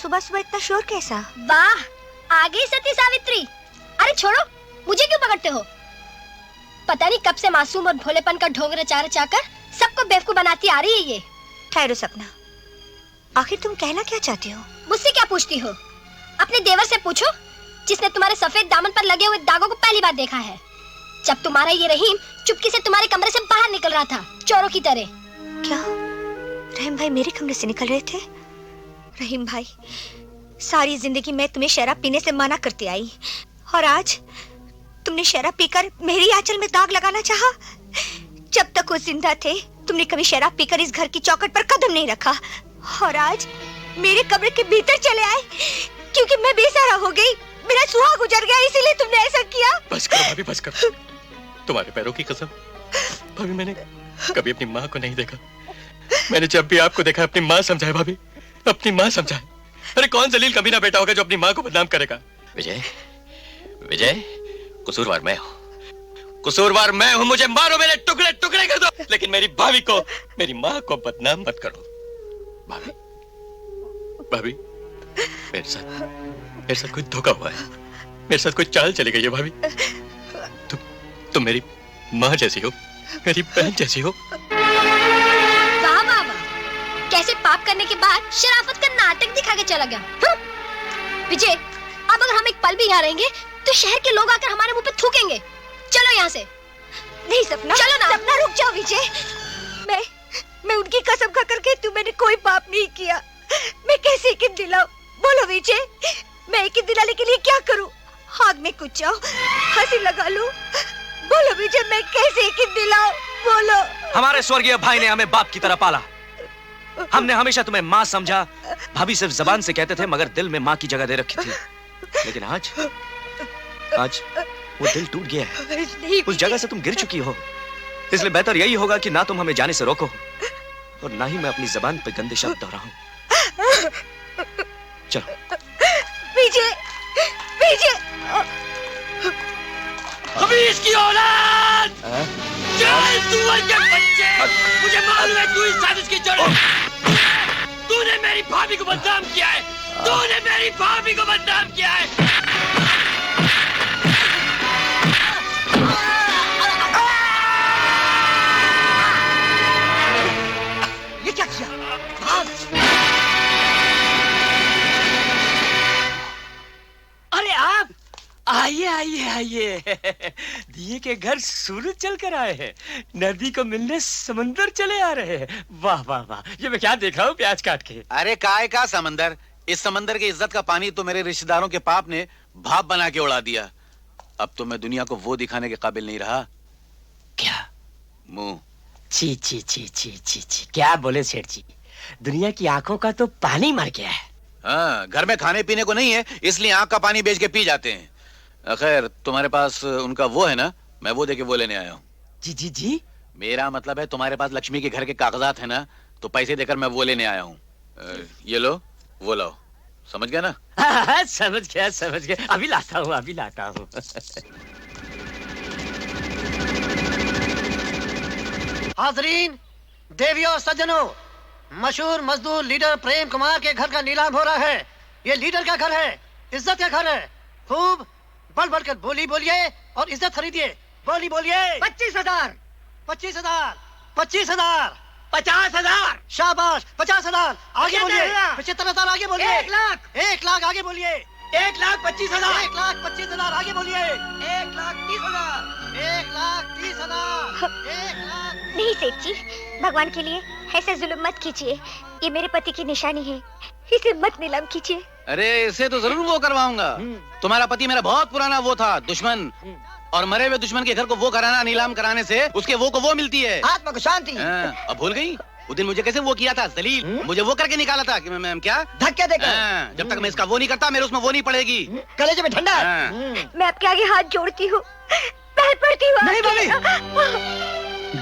[SPEAKER 10] सुबह सुबह इतना शोर कैसा?
[SPEAKER 11] वाह, आ गई सती सावित्री। अरे छोड़ो, मुझे क्यों पकड़ते हो? पता नहीं कब से मासूम और भोलेपन का ढोंग रचा रचा कर सबको बेवकूफ बनाती आ रही है ये।
[SPEAKER 10] ठहरो सपना, आखिर तुम कहना क्या चाहती हो?
[SPEAKER 11] मुझसे क्या पूछती हो? अपने देवर से पूछो, जिसने तुम्हारे सफेद दामन पर लगे हुए दागों को पहली बार देखा है। जब तुम्हारा ये रहीम चुपके से तुम्हारे कमरे से बाहर निकल रहा था, चोरों की तरह।
[SPEAKER 10] क्या रहीम भाई मेरे कमरे से निकल रहे थे? रहीम भाई, सारी जिंदगी मैं तुम्हें शराब पीने से मना करती आई और आज तुमने शराब पीकर मेरी आंचल में दाग लगाना चाहा। जब तक वो जिंदा थे तुमने कभी शराब पीकर इस घर की चौखट पर कदम नहीं रखा और आज मेरे कमरे के भीतर चले आए क्योंकि मैं बेसहारा हो गई, मेरा सुहाग गुजर गया, इसीलिए तुमने ऐसा किया।
[SPEAKER 12] बस करो भाभी, बस करो। तुम्हारे पैरों की कसम भाभी, मैंने कभी अपनी माँ को नहीं देखा। मैंने जब भी आपको देखा अपनी माँ समझाए भाभी, अपनी माँ समझाए। अरे कौन जलील कमीना बेटा होगा जो अपनी माँ को बदनाम करेगा? विजय, विजय, कसूरवार मैं हूँ, कसूरवार मैं हूँ। मुझे मारो, मेरे टुकड़े टुकड़े कर दो, लेकिन मेरी भाभी को, मेरी माँ को बदनाम मत करो। भाभी, भाभी, मेरे साथ कोई धोखा हुआ है, मेरे साथ कोई चाल चली गई है भाभी। तुम मेरी माँ जैसी हो, मेरी बहन जैसी हो।
[SPEAKER 11] वाह वाह वाह, कैसे पाप करने के बाद शराफत का नाटक दिखा के चला गया। विजय, अब अगर हम एक पल भी यहाँ रहेंगे तो शहर के लोग आकर हमारे मुंह पे थूकेंगे। चलो यहाँ से।
[SPEAKER 10] नहीं सपना,
[SPEAKER 11] चलो ना।
[SPEAKER 10] सपना रुक जाओ विजय, मैं उनकी कसम खाकर कहती हूँ मैंने कोई पाप नहीं किया। मैं कैसे यकीन दिलाऊं? बोलो विजय, मैं यकीन दिलाने के लिए क्या करूं? आग में कूद जाऊं, फांसी लगा लूं? बोलो विजय, मैं कैसे यकीन दिलाऊं? बोलो।
[SPEAKER 9] हमारे स्वर्गीय भाई ने हमें बाप की तरह पाला। हमने हमेशा तुम्हें माँ समझा। भाभी सिर्फ जबान से कहते थे मगर दिल में माँ की जगह दे रखी थी। लेकिन आज वो दिल टूट गया है। उस जगह से तुम गिर चुकी हो। इसलिए बेहतर यही होगा कि ना तुम हमें जाने से रोको और ना ही मैं अपनी जबान पे गंदे शब्द दोहराऊं। चलो।
[SPEAKER 10] विजय, विजय,
[SPEAKER 13] अभी इसकी औलाद! चल सुअर के बच्चे! मुझे मालूम है तू इस साजिश की जड़ है। तूने मेरी भाभी को बदनाम किया है, तूने मेरी भाभी को बदनाम किया है।
[SPEAKER 4] ये क्या किया? भाग!
[SPEAKER 13] अरे आप आइए आइए आइए। दिए के घर सूरज चल कर आए हैं, नदी को मिलने समंदर चले आ रहे हैं। वाह वाह वाह, ये मैं क्या देख रहा हूँ प्याज काट के।
[SPEAKER 7] अरे काय का समंदर, इस समंदर की इज्जत का पानी तो मेरे रिश्तेदारों के पाप ने भाप बना के उड़ा दिया। अब तो मैं दुनिया को वो दिखाने के काबिल नहीं रहा।
[SPEAKER 13] क्या?
[SPEAKER 7] मुंह।
[SPEAKER 13] छी छी छी छी छी छी, क्या बोले सेठ जी, दुनिया की आंखों का तो पानी मर गया है।
[SPEAKER 7] हाँ, घर में खाने पीने को नहीं है इसलिए आंख का पानी बेच के पी जाते हैं। खैर तुम्हारे पास उनका वो है ना, मैं वो देके वो लेने आया हूँ।
[SPEAKER 13] जी जी जी,
[SPEAKER 7] मेरा मतलब है तुम्हारे पास लक्ष्मी के घर के कागजात है ना, तो पैसे देकर मैं वो लेने आया हूँ। ये लो, वो लो, समझ गया ना?
[SPEAKER 13] समझ गया, अभी लाता हूँ, अभी लाता हूँ।
[SPEAKER 14] हाजरीन, देवियों और सज्जनों, मशहूर मजदूर लीडर प्रेम कुमार के घर का नीलाम हो रहा है। ये लीडर का घर है, इज्जत का घर है। खूब बढ़ बढ़कर बोलिए और इज्जत खरीदिए। बोली बोलिए।
[SPEAKER 13] 25,000
[SPEAKER 14] 25,000 25,000
[SPEAKER 13] 50,000
[SPEAKER 14] शाबाश 50,000 आगे बोलिए।
[SPEAKER 13] 75,000
[SPEAKER 14] 75,000 आगे बोलिए।
[SPEAKER 13] 1 लाख
[SPEAKER 14] 1 लाख आगे बोलिए।
[SPEAKER 13] 1,25,000
[SPEAKER 14] 1,25,000 आगे बोलिए।
[SPEAKER 13] 1,30,000
[SPEAKER 14] 1,30,000
[SPEAKER 10] नहीं सेठ जी, भगवान के लिए ऐसे जुल्म मत कीजिए। ये मेरे पति की निशानी है, इसे मत नीलाम कीजिए।
[SPEAKER 7] अरे इसे तो जरूर वो करवाऊंगा। तुम्हारा पति मेरा बहुत पुराना वो था, दुश्मन। और मरे हुए दुश्मन के घर को वो कराना, नीलाम कराने से उसके वो को वो मिलती है।
[SPEAKER 14] आत्मा को शांति।
[SPEAKER 7] अब भूल गई? वो दिन मुझे कैसे वो किया था जलील, मुझे वो करके निकाला था कि मैं क्या
[SPEAKER 14] धक्के देकर।
[SPEAKER 7] जब तक मैं इसका वो नहीं करता मेरे उसमें वो नहीं पड़ेगी।
[SPEAKER 14] कलेजे में ठंडा।
[SPEAKER 10] मैं आपके आगे हाथ जोड़ती हूँ, पैर पड़ती हूँ।
[SPEAKER 14] नहीं बोली।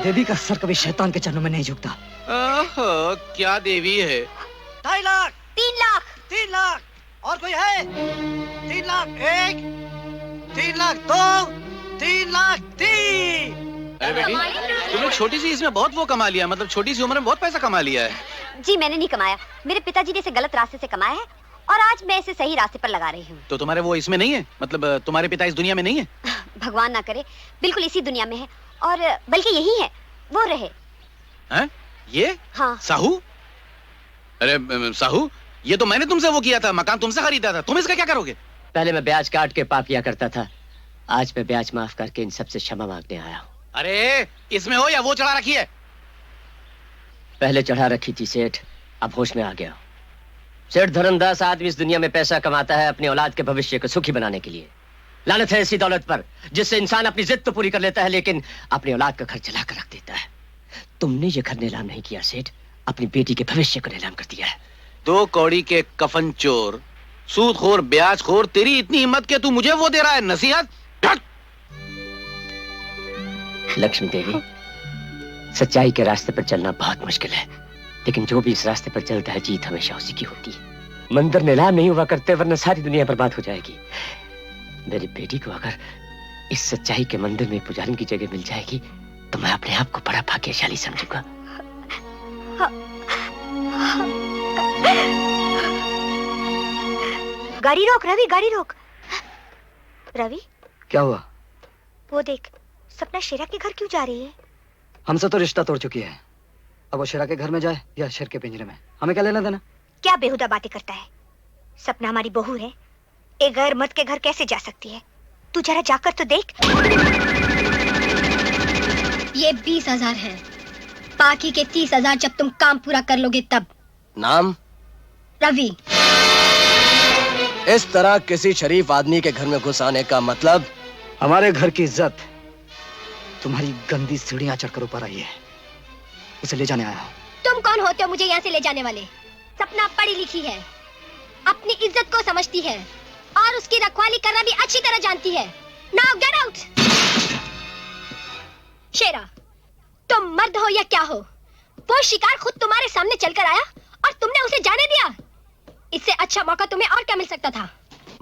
[SPEAKER 15] देवी का सर कभी शैतान के चरणों में नहीं झुकता।
[SPEAKER 7] ओहो, क्या देवी है।
[SPEAKER 14] 2.5 लाख
[SPEAKER 10] 3 लाख
[SPEAKER 14] 3 लाख और कोई है? 3 लाख 1 3 लाख 2 3 लाख 3।
[SPEAKER 7] अरे बेटी, तुमने छोटी सी इसमें बहुत वो कमा लिया, मतलब छोटी सी उम्र में बहुत पैसा कमा लिया है।
[SPEAKER 10] जी मैंने नहीं कमाया, मेरे पिताजी ने इसे गलत रास्ते से कमाया है और आज मैं इसे सही रास्ते पर लगा रही हूँ।
[SPEAKER 7] तो तुम्हारे वो इसमें नहीं है, मतलब तुम्हारे पिता इस दुनिया में नहीं है?
[SPEAKER 10] भगवान ना करे, बिल्कुल इसी दुनिया में है और बल्कि यही है, वो रहे।
[SPEAKER 7] हैं? ये?
[SPEAKER 10] हाँ।
[SPEAKER 7] साहू? अरे साहू, ये तो मैंने तुमसे वो किया था, मकान तुमसे खरीदा था, तुम इसका क्या करोगे?
[SPEAKER 15] पहले मैं ब्याज काट के पाप किया करता था, आज मैं ब्याज माफ करके इन सबसे क्षमा मांगने आया हूँ।
[SPEAKER 7] अरे इसमें हो या वो चढ़ा रखी है?
[SPEAKER 15] पहले चढ़ा रखी थी सेठ, अब होश में आ गया। सेठ धर्मदास आदमी इस दुनिया में पैसा कमाता है अपनी औलाद के भविष्य को सुखी बनाने के लिए। लानत है ऐसी दौलत पर जिससे इंसान अपनी जिद तो पूरी कर लेता है लेकिन अपनी औलाद का घर जला कर रख देता है। तुमने ये घर नीलाम नहीं किया सेठ, अपनी बेटी के भविष्य को नीलाम कर दिया है।
[SPEAKER 7] 2 कौड़ी के कफन चोर, सूदखोर, ब्याजखोर, तेरी इतनी हिम्मत के तू मुझे वो दे रहा है नसीहत?
[SPEAKER 15] लक्ष्मी देवी, सच्चाई के रास्ते पर चलना बहुत मुश्किल है, लेकिन जो भी इस रास्ते पर चलता है जीत हमेशा उसी की होती है। मंदिर नीलाम नहीं हुआ करते वरना सारी दुनिया बर्बाद हो जाएगी। मेरी बेटी को अगर इस सच्चाई के मंदिर में पुजारी की जगह मिल जाएगी तो मैं अपने आप को बड़ा भाग्यशाली समझूंगा।
[SPEAKER 10] गाड़ी रोक रवि, गाड़ी रोक। रवि,
[SPEAKER 15] क्या हुआ?
[SPEAKER 10] वो देख, सपना शेरा के घर क्यों जा रही है?
[SPEAKER 15] हमसे तो रिश्ता तोड़ चुकी है, अब वो शेरा के घर में जाए या शेर के पिंजरे में, हमें क्या लेना देना?
[SPEAKER 10] क्या बेहुदा बातें करता है? सपना हमारी बहू है, एक गैर मर्द के घर कैसे जा सकती है? तू जरा जाकर तो देख।
[SPEAKER 11] ये 20,000 है, बाकी के 30,000 जब तुम काम पूरा कर लोगे तब।
[SPEAKER 8] नाम?
[SPEAKER 11] रवि।
[SPEAKER 8] इस तरह किसी शरीफ आदमी के घर में घुस आने का मतलब?
[SPEAKER 15] हमारे घर की इज्जत तुम्हारी गंदी सीढ़ियां चढ़कर ऊपर आई है, उसे ले जाने आया हूं।
[SPEAKER 11] तुम कौन होते हो मुझे यहाँ से ले जाने वाले? सपना पढ़ी लिखी है, अपनी इज्जत को समझती है और उसकी रखवाली करना भी अच्छी तरह जानती है। Now get out. शेरा, तुम मर्द हो या क्या हो? वो शिकार खुद तुम्हारे सामने चलकर आया और तुमने उसे जाने दिया। इससे अच्छा मौका तुम्हें और क्या मिल सकता था?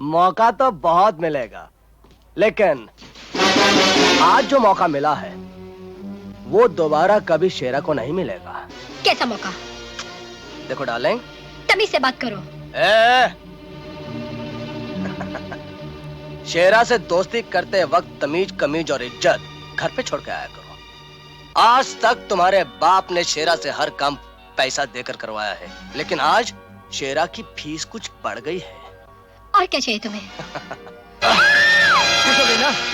[SPEAKER 8] मौका तो बहुत मिलेगा, लेकिन आज जो मौका मिला है वो दोबारा कभी शेरा को नहीं मिलेगा।
[SPEAKER 11] कैसा मौका?
[SPEAKER 8] देखो डार्लिंग,
[SPEAKER 11] तमीज से बात करो।
[SPEAKER 8] शेरा से दोस्ती करते वक्त तमीज, कमीज और इज्जत घर पे छोड़ के आया करो। आज तक तुम्हारे बाप ने शेरा से हर काम पैसा देकर करवाया है, लेकिन आज शेरा की फीस कुछ बढ़ गई है।
[SPEAKER 11] और क्या चाहिए तुम्हें?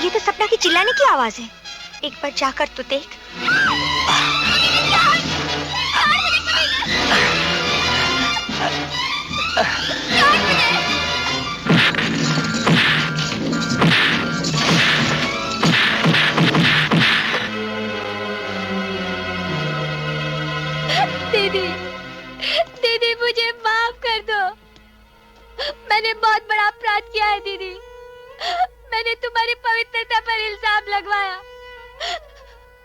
[SPEAKER 10] ये तो सपना की चिल्लाने की आवाज है, एक बार जाकर तो देख।
[SPEAKER 11] दीदी, दीदी मुझे माफ कर दो, मैंने बहुत बड़ा अपराध किया है दीदी। मैंने तुम्हारी पवित्रता पर इल्जाम लगवाया,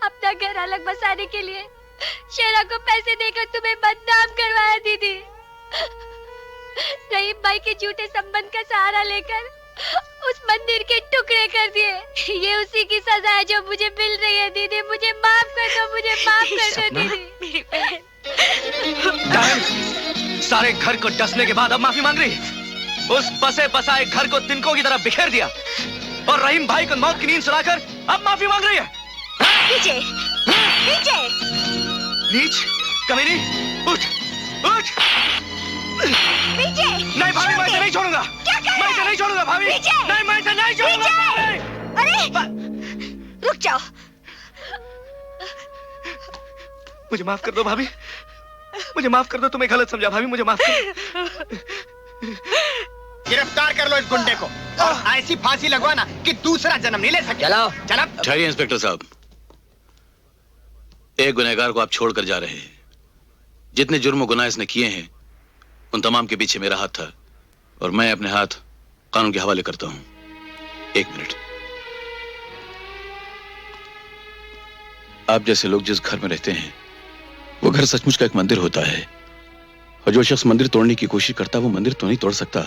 [SPEAKER 11] अपना घर अलग बसाने के लिए शेरा को पैसे देकर तुम्हें बदनाम करवाया दीदी। रहीम भाई के झूठे संबंध का सहारा लेकर उस मंदिर के टुकड़े कर दिए। ये उसी की सजा है जो मुझे मिल रही है दीदी। मुझे माफ कर दो, मुझे माफ कर दो दीदी। मेरी बहन।
[SPEAKER 9] सारे घर को डसने के बाद अब माफी मांग रही? उस बसे बसाए घर को तिनकों की तरह बिखेर दिया और रहीम भाई को मौत की नींद सुलाकर अब माफी मांग रही है।
[SPEAKER 10] विजय, विजय,
[SPEAKER 9] नीच, कमीनी, उठ, उठ।
[SPEAKER 10] विजय,
[SPEAKER 9] नहीं भाभी, मैं इसे नहीं छोड़ूंगा।
[SPEAKER 10] क्या कर रहा है?
[SPEAKER 9] मैं इसे नहीं छोड़ूंगा भाभी।
[SPEAKER 10] विजय,
[SPEAKER 9] नहीं, मैं इसे नहीं छोड़ूंगा।
[SPEAKER 10] अरे रुक जाओ।
[SPEAKER 9] मुझे माफ कर दो भाभी, मुझे माफ कर दो। तुम्हें गलत समझा भाभी, मुझे माफ कर दो।
[SPEAKER 4] गिरफ्तार कर लो इस गुंडे को और ऐसी फांसी लगवाना कि दूसरा जन्म नहीं ले सके।
[SPEAKER 15] चलो
[SPEAKER 4] चलो।
[SPEAKER 7] ठहरिए इंस्पेक्टर साहब, एक गुनहगार को आप छोड़कर जा रहे हैं। जितने जुर्म और गुनाह इसने किए हैं उन तमाम के पीछे मेरा हाथ था और मैं अपने हाथ कानून के हवाले करता हूं। एक मिनट। आप जैसे लोग जिस घर में रहते हैं वो घर सचमुच का एक मंदिर होता है और जो शख्स मंदिर तोड़ने की कोशिश करता है वो मंदिर तो नहीं तोड़ सकता,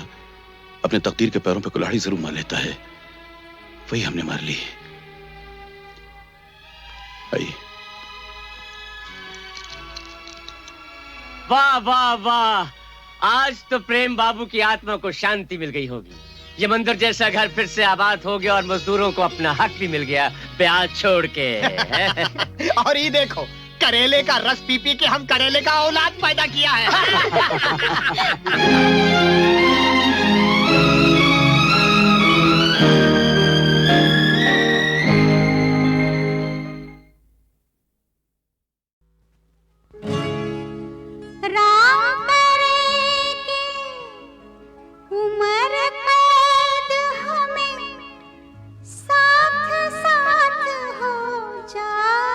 [SPEAKER 7] अपने तकदीर के पैरों पे कुल्हाड़ी जरूर मार लेता है। वही हमने मार ली। आइए।
[SPEAKER 15] वाह वाह वाह, आज तो प्रेम बाबू की आत्मा को शांति मिल गई होगी। ये मंदिर जैसा घर फिर से आबाद हो गया और मजदूरों को अपना हक भी मिल गया ब्याज छोड़ के।
[SPEAKER 4] और ये देखो, करेले का रस पी पी के हम करेले का औलाद पैदा किया है।
[SPEAKER 3] राम करे के उम्र कैद हमें साथ साथ हो जाए।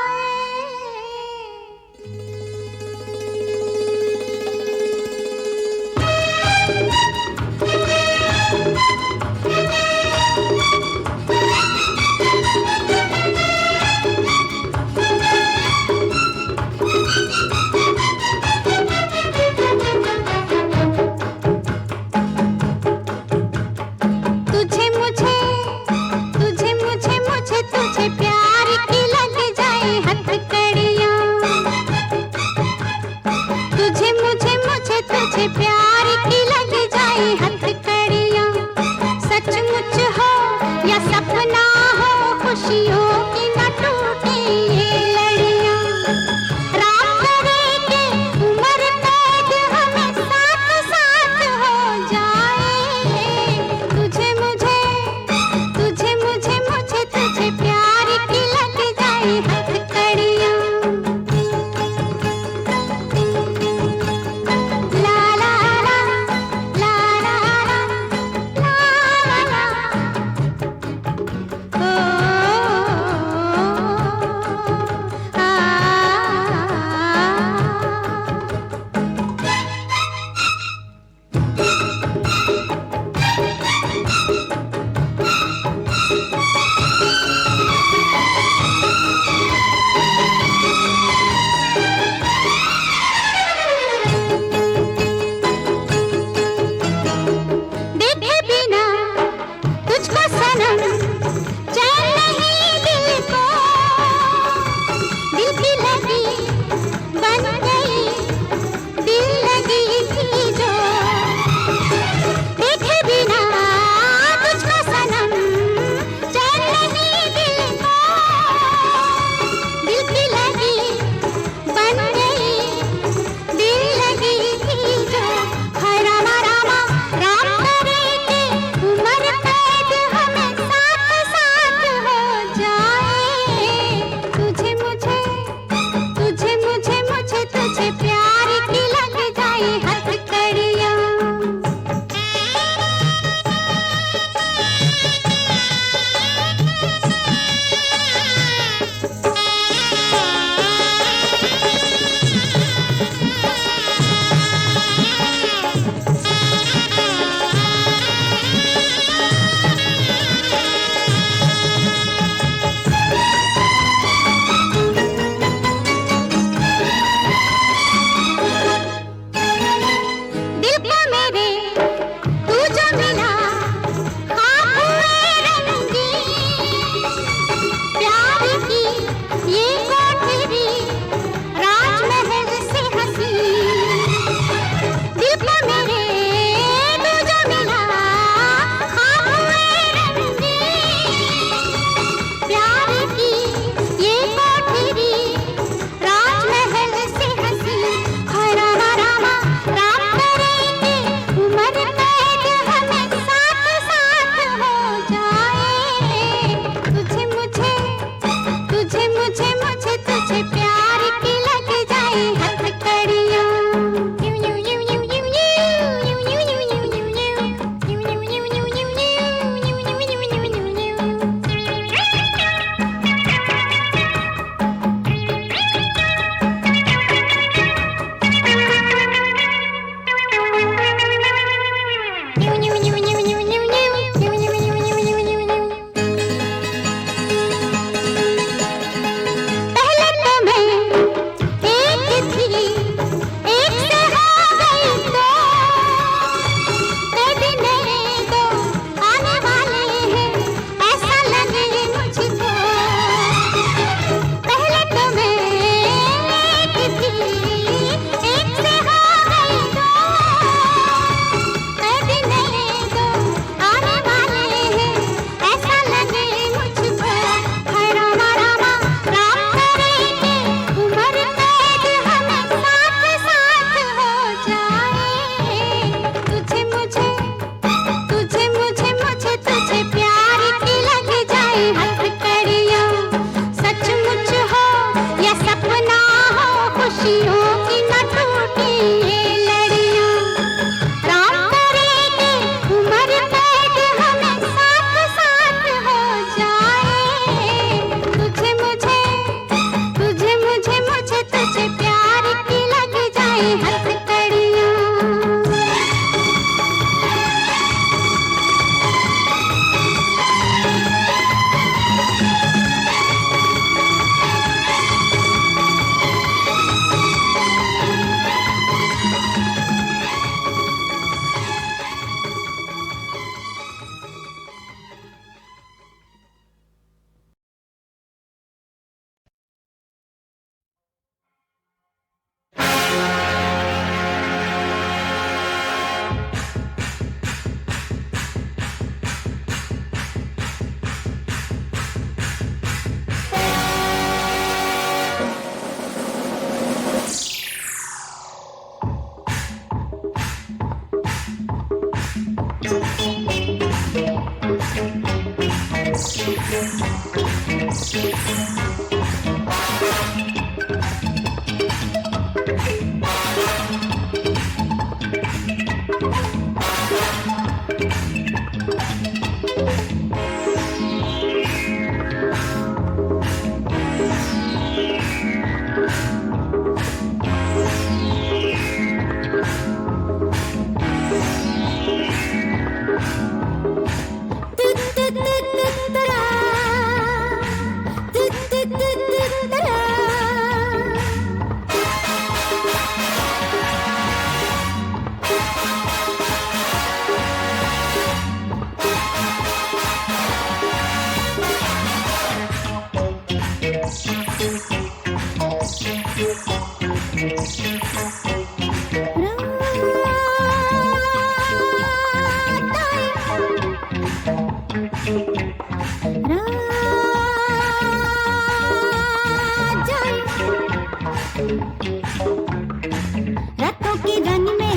[SPEAKER 3] रातों की रानी में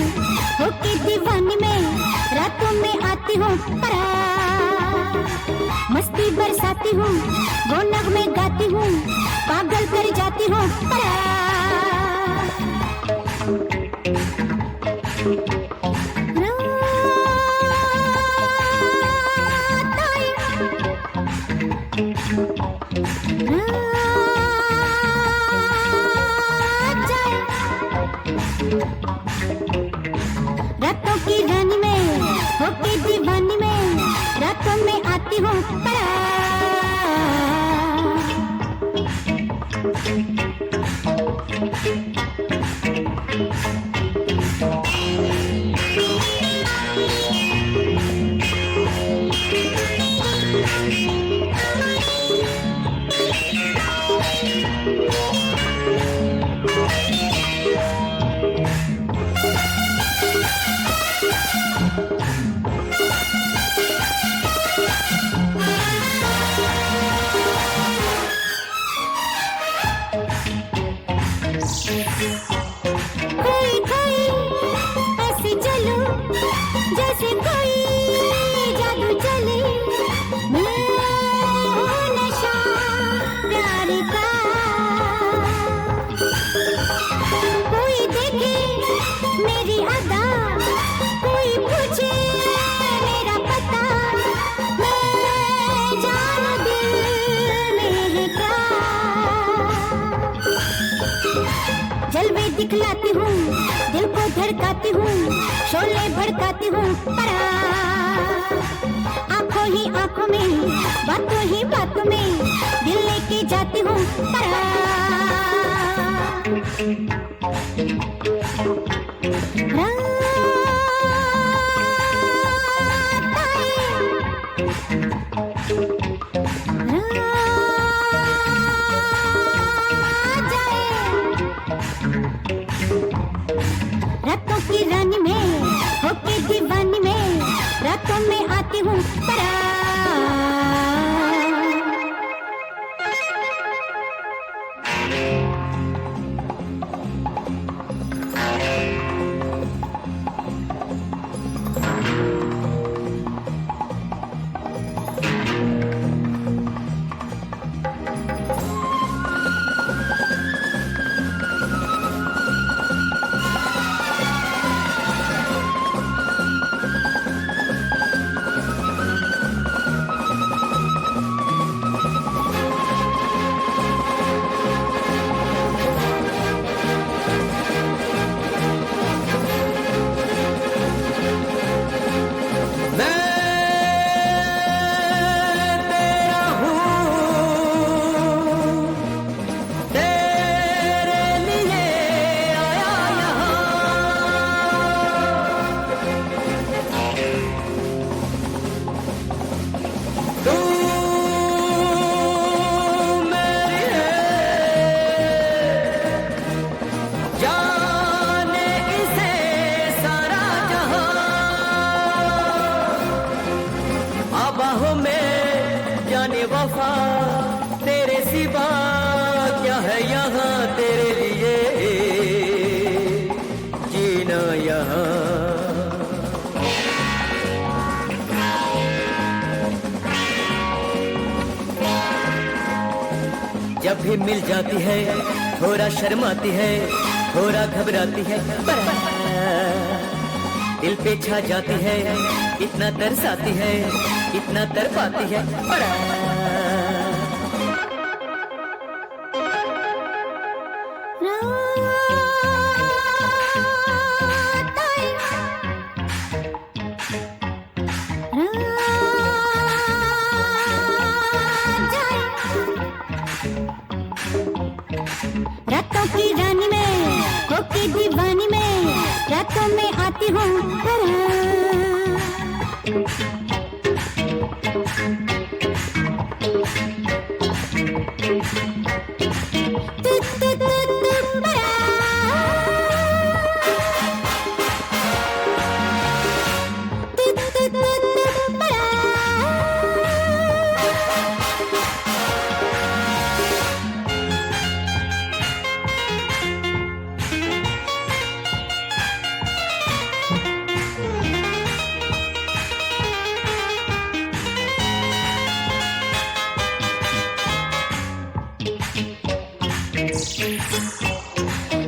[SPEAKER 3] होके दीवानी में रातों में आती हूँ मस्ती बरसाती हूँ वो नगमे गाती हूँ पागल कर जाती हूँ रातों की रानी में होके दीवानी में रातों में आती हूँ कोई कोई ऐसे चलो जैसे कोई जादू चले नशा प्यार का कोई देखे मेरी अदा कोई पूछे मेरा पता मैं जानू दिल में है क्या जलवे दिखलाती हूँ दिल को धड़काती हूँ शोले भड़काती हूँ आंखों ही आंखों में बातों ही बातों में दिल लेके जाती हूँ रातों की रानी में होके दीवानी में रातों में आती हूँ
[SPEAKER 6] से मिल जाती है, थोड़ा शर्माती है, थोड़ा घबराती है, पर दिल पे छा जाती है, इतना तरसाती है, इतना तरपाती है, बड़ा
[SPEAKER 3] रातों की रानी में होके दीवानी में रातों में आती हूँ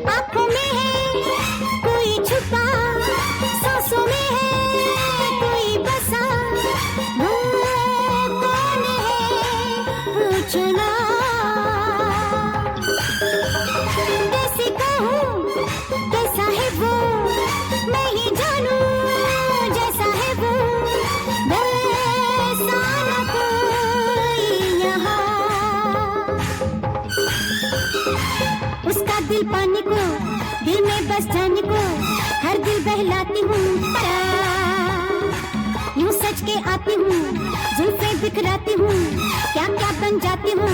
[SPEAKER 3] आँखों में है कोई छुपा, सांसों में है कोई बसा, वो कौन है पूछना। कैसे कहूँ कैसा है वो, मैं ही जानूं जैसा है वो, वैसा न कोई यहाँ। उसका दिल पाने को, दिल में बस जाने को, हर दिल बहलाती हूँ, यूं सच के आती हूँ, जुल्फे बिखराती हूँ, क्या क्या बन जाती हूँ,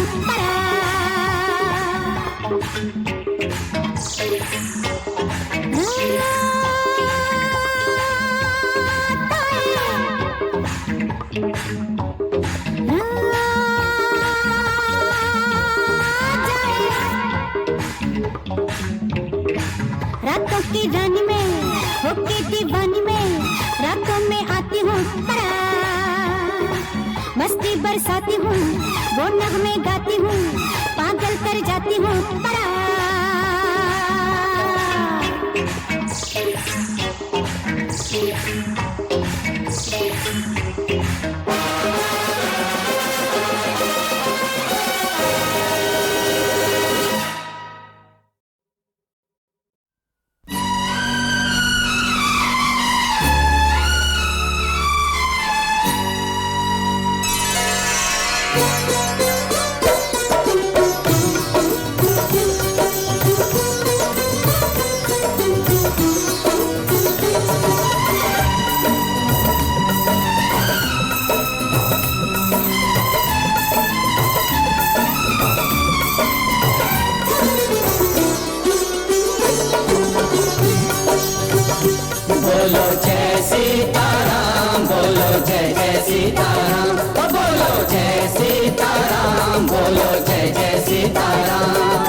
[SPEAKER 3] रातों की रानी में होके दीवानी में रातों में आती हूँ, मस्ती बरसाती हूँ, वो नगमे गाती हूँ, पागल कर जाती हूँ,
[SPEAKER 5] बोलो जय सीताराम, बोलो जय जय सीताराम, बोलो जय सीताराम, बोलो जय जय सीताराम,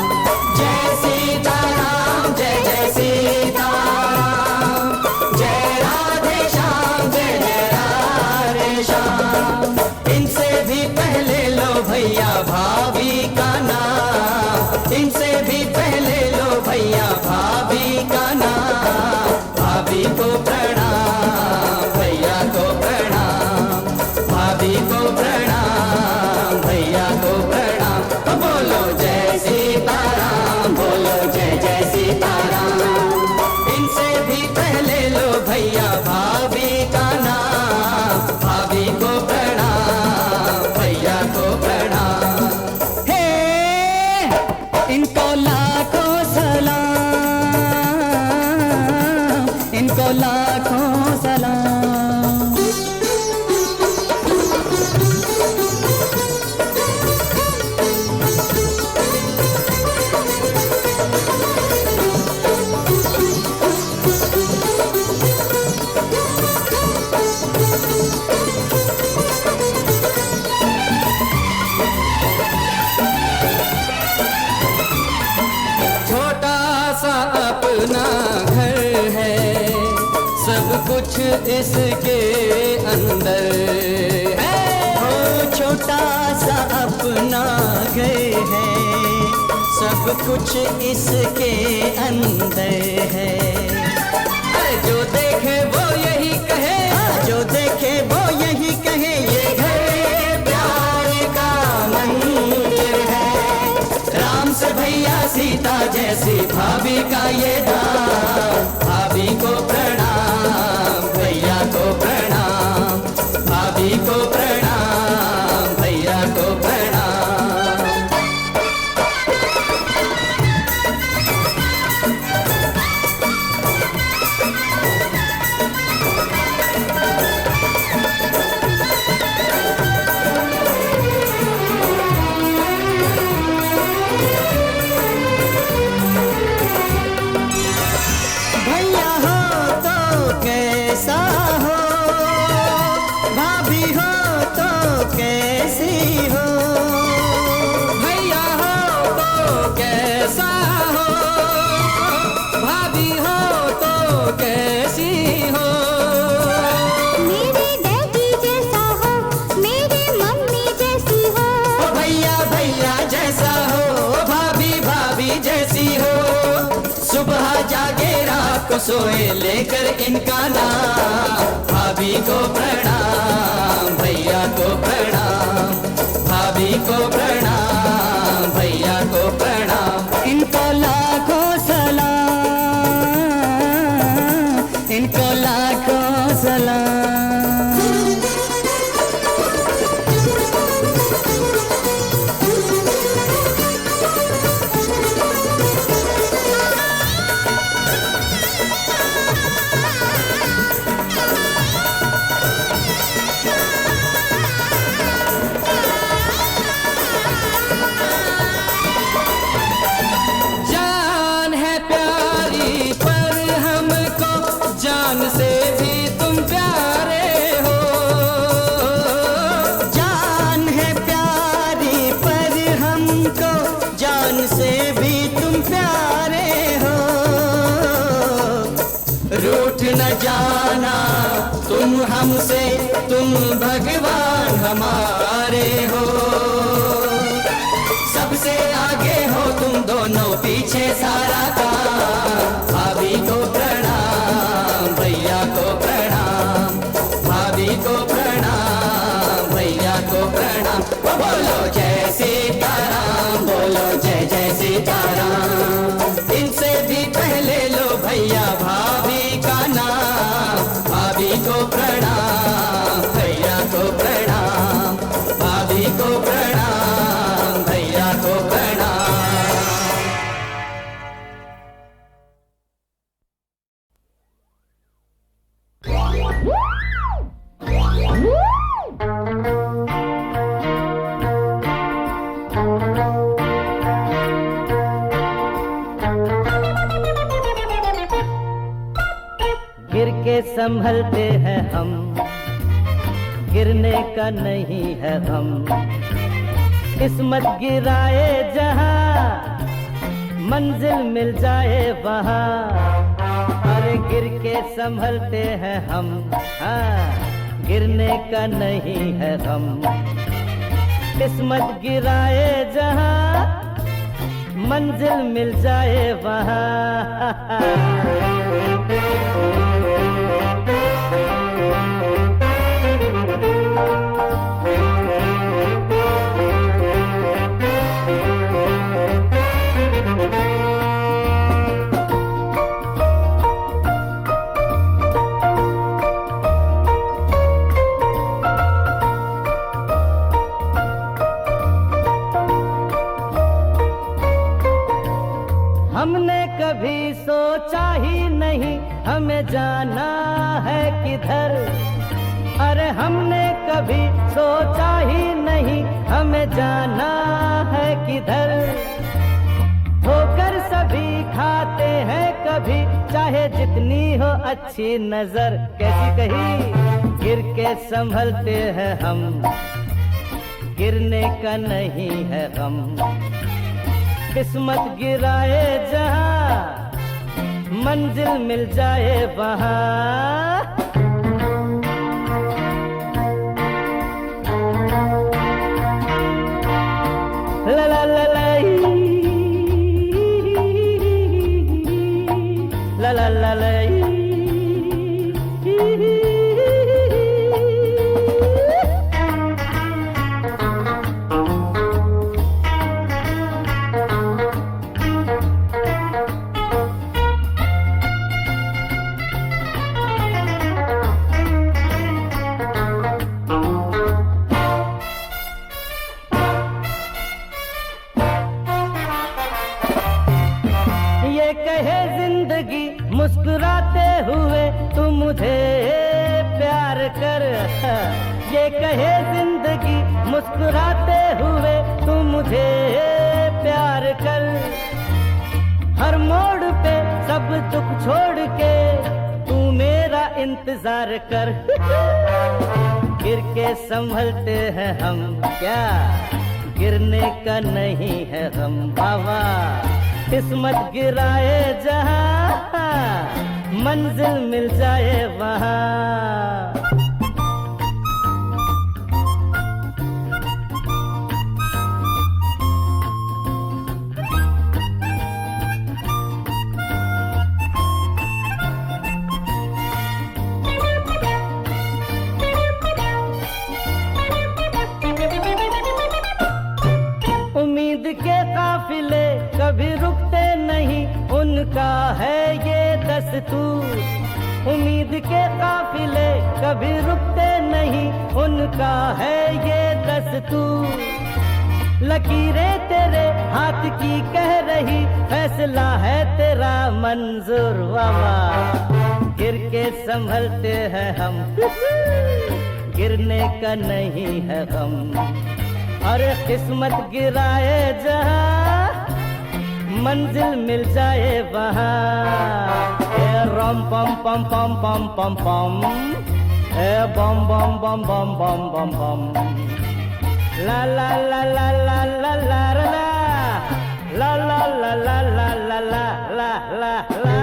[SPEAKER 5] जय सीताराम, जय जय सीताराम, जय राधे श्याम, जय जय राधे श्याम। इनसे भी पहले लो भैया भाभी का नाम, इनसे भी पहले लो भैया भाभी का नाम, भाभी को प्रणाम, भैया को प्रणाम, भाभी को प्रणाम, भैया को प्रणाम। बोलो जय सीताराम, बोलो जय जय सीताराम, इनसे भी पहले लो भैया भाभी का नाम, भाभी को प्रणाम, भैया को प्रणाम। हे इनको लाखों सलाम, इनको लाखों सलाम। छोटा सा अपना घर है, सब कुछ इसके अंदर है, हो छोटा सा अपना घर है,
[SPEAKER 6] सब कुछ इसके अंदर है। अरे जो देखे वो यही कहे, जो देखे वो यही कहे, ये घर प्यार का मंदिर है। राम से भैया सीता जैसी भाभी का ये दाम, भाभी को प्रणाम, भैया को प्रणाम, भाभी को प्रणाम, भैया को प्रणाम। भैया हो तो कैसा हो, भाभी हो तो कैसी हो। भैया हो तो कैसा हो, भाभी हो तो कैसी हो।
[SPEAKER 3] मेरे डैडी जैसा हो, मेरी मम्मी जैसी हो।
[SPEAKER 6] भैया भैया जैसा हो, भाभी भाभी जैसी हो। सुबह जागे रात को सोए लेकर इनका नाम, भाभी को प्रणाम, भैया को प्रणाम, भाभी को प्रणाम, भैया को प्रणाम। इनको लाखों सलाम, इनको लाखों सलाम। जान है प्यारी पर हमको जान से भी तुम प्यारे हो। जान है प्यारी पर हमको जान से भी तुम प्यारे हो। रूठ न जाना तुम हमसे, तुम भगवान हमारे हो। सबसे आगे हो तुम दोनों, पीछे सारा काम। भाभी को प्रणाम, भैया को प्रणाम, भाभी को प्रणाम, भैया को प्रणाम। बोलो जय सीताराम, बोलो जय जय सीताराम। इनसे भी पहले लो भैया भाभी का नाम। भाभी को प्रणाम, भैया को प्रणाम, भाभी को प्रणाम, भैया को प्रणाम। गिर के संभलते हैं हम, गिरने का नहीं है गम। किस्मत गिराए जहां, मंजिल मिल जाए वहां। अरे गिर के संभलते हैं हम, हाँ गिरने का नहीं है गम। किस्मत गिराए जहां, मंजिल मिल जाए वहां। हमने कभी सोचा ही नहीं हमें जाना है किधर। अरे हमने कभी सोचा ही नहीं हमें जाना है किधर। ठोकर सभी खाते हैं कभी, चाहे जितनी हो अच्छी नजर। कैसी कही गिर के संभलते हैं हम, गिरने का नहीं है गम। किस्मत गिराए जहां, मंजिल मिल जाए वहां। ला ला ला ला
[SPEAKER 2] ये कहे जिंदगी मुस्कुराते हुए तू मुझे प्यार कर, ये कहे जिंदगी मुस्कुराते हुए तू मुझे प्यार कर। हर मोड़ पे सब दुख छोड़ के तू मेरा इंतजार कर। गिर के संभलते हैं हम, क्या गिरने का नहीं है गम बाबा। किस्मत गिराए जहां मंजिल मिल जाए वहां। उम्मीद के काफिले कभी रुकते नहीं, उनका है ये दस्तूर। उम्मीद के काफिले कभी रुकते नहीं, उनका है ये दस्तूर। लकीरें तेरे हाथ की कह रही, फैसला है तेरा मंजूर बाबा। गिर के संभलते हैं हम, गिरने का नहीं है गम। अरे किस्मत गिराए जहां मंजिल मिल जाए वहां। ए रम पम पम पम पम पम पम, ए बम बम बम बम बम बम बम। ला ला ला ला ला ला ला ला ला ला ला ला ला ला ला ला ला ला।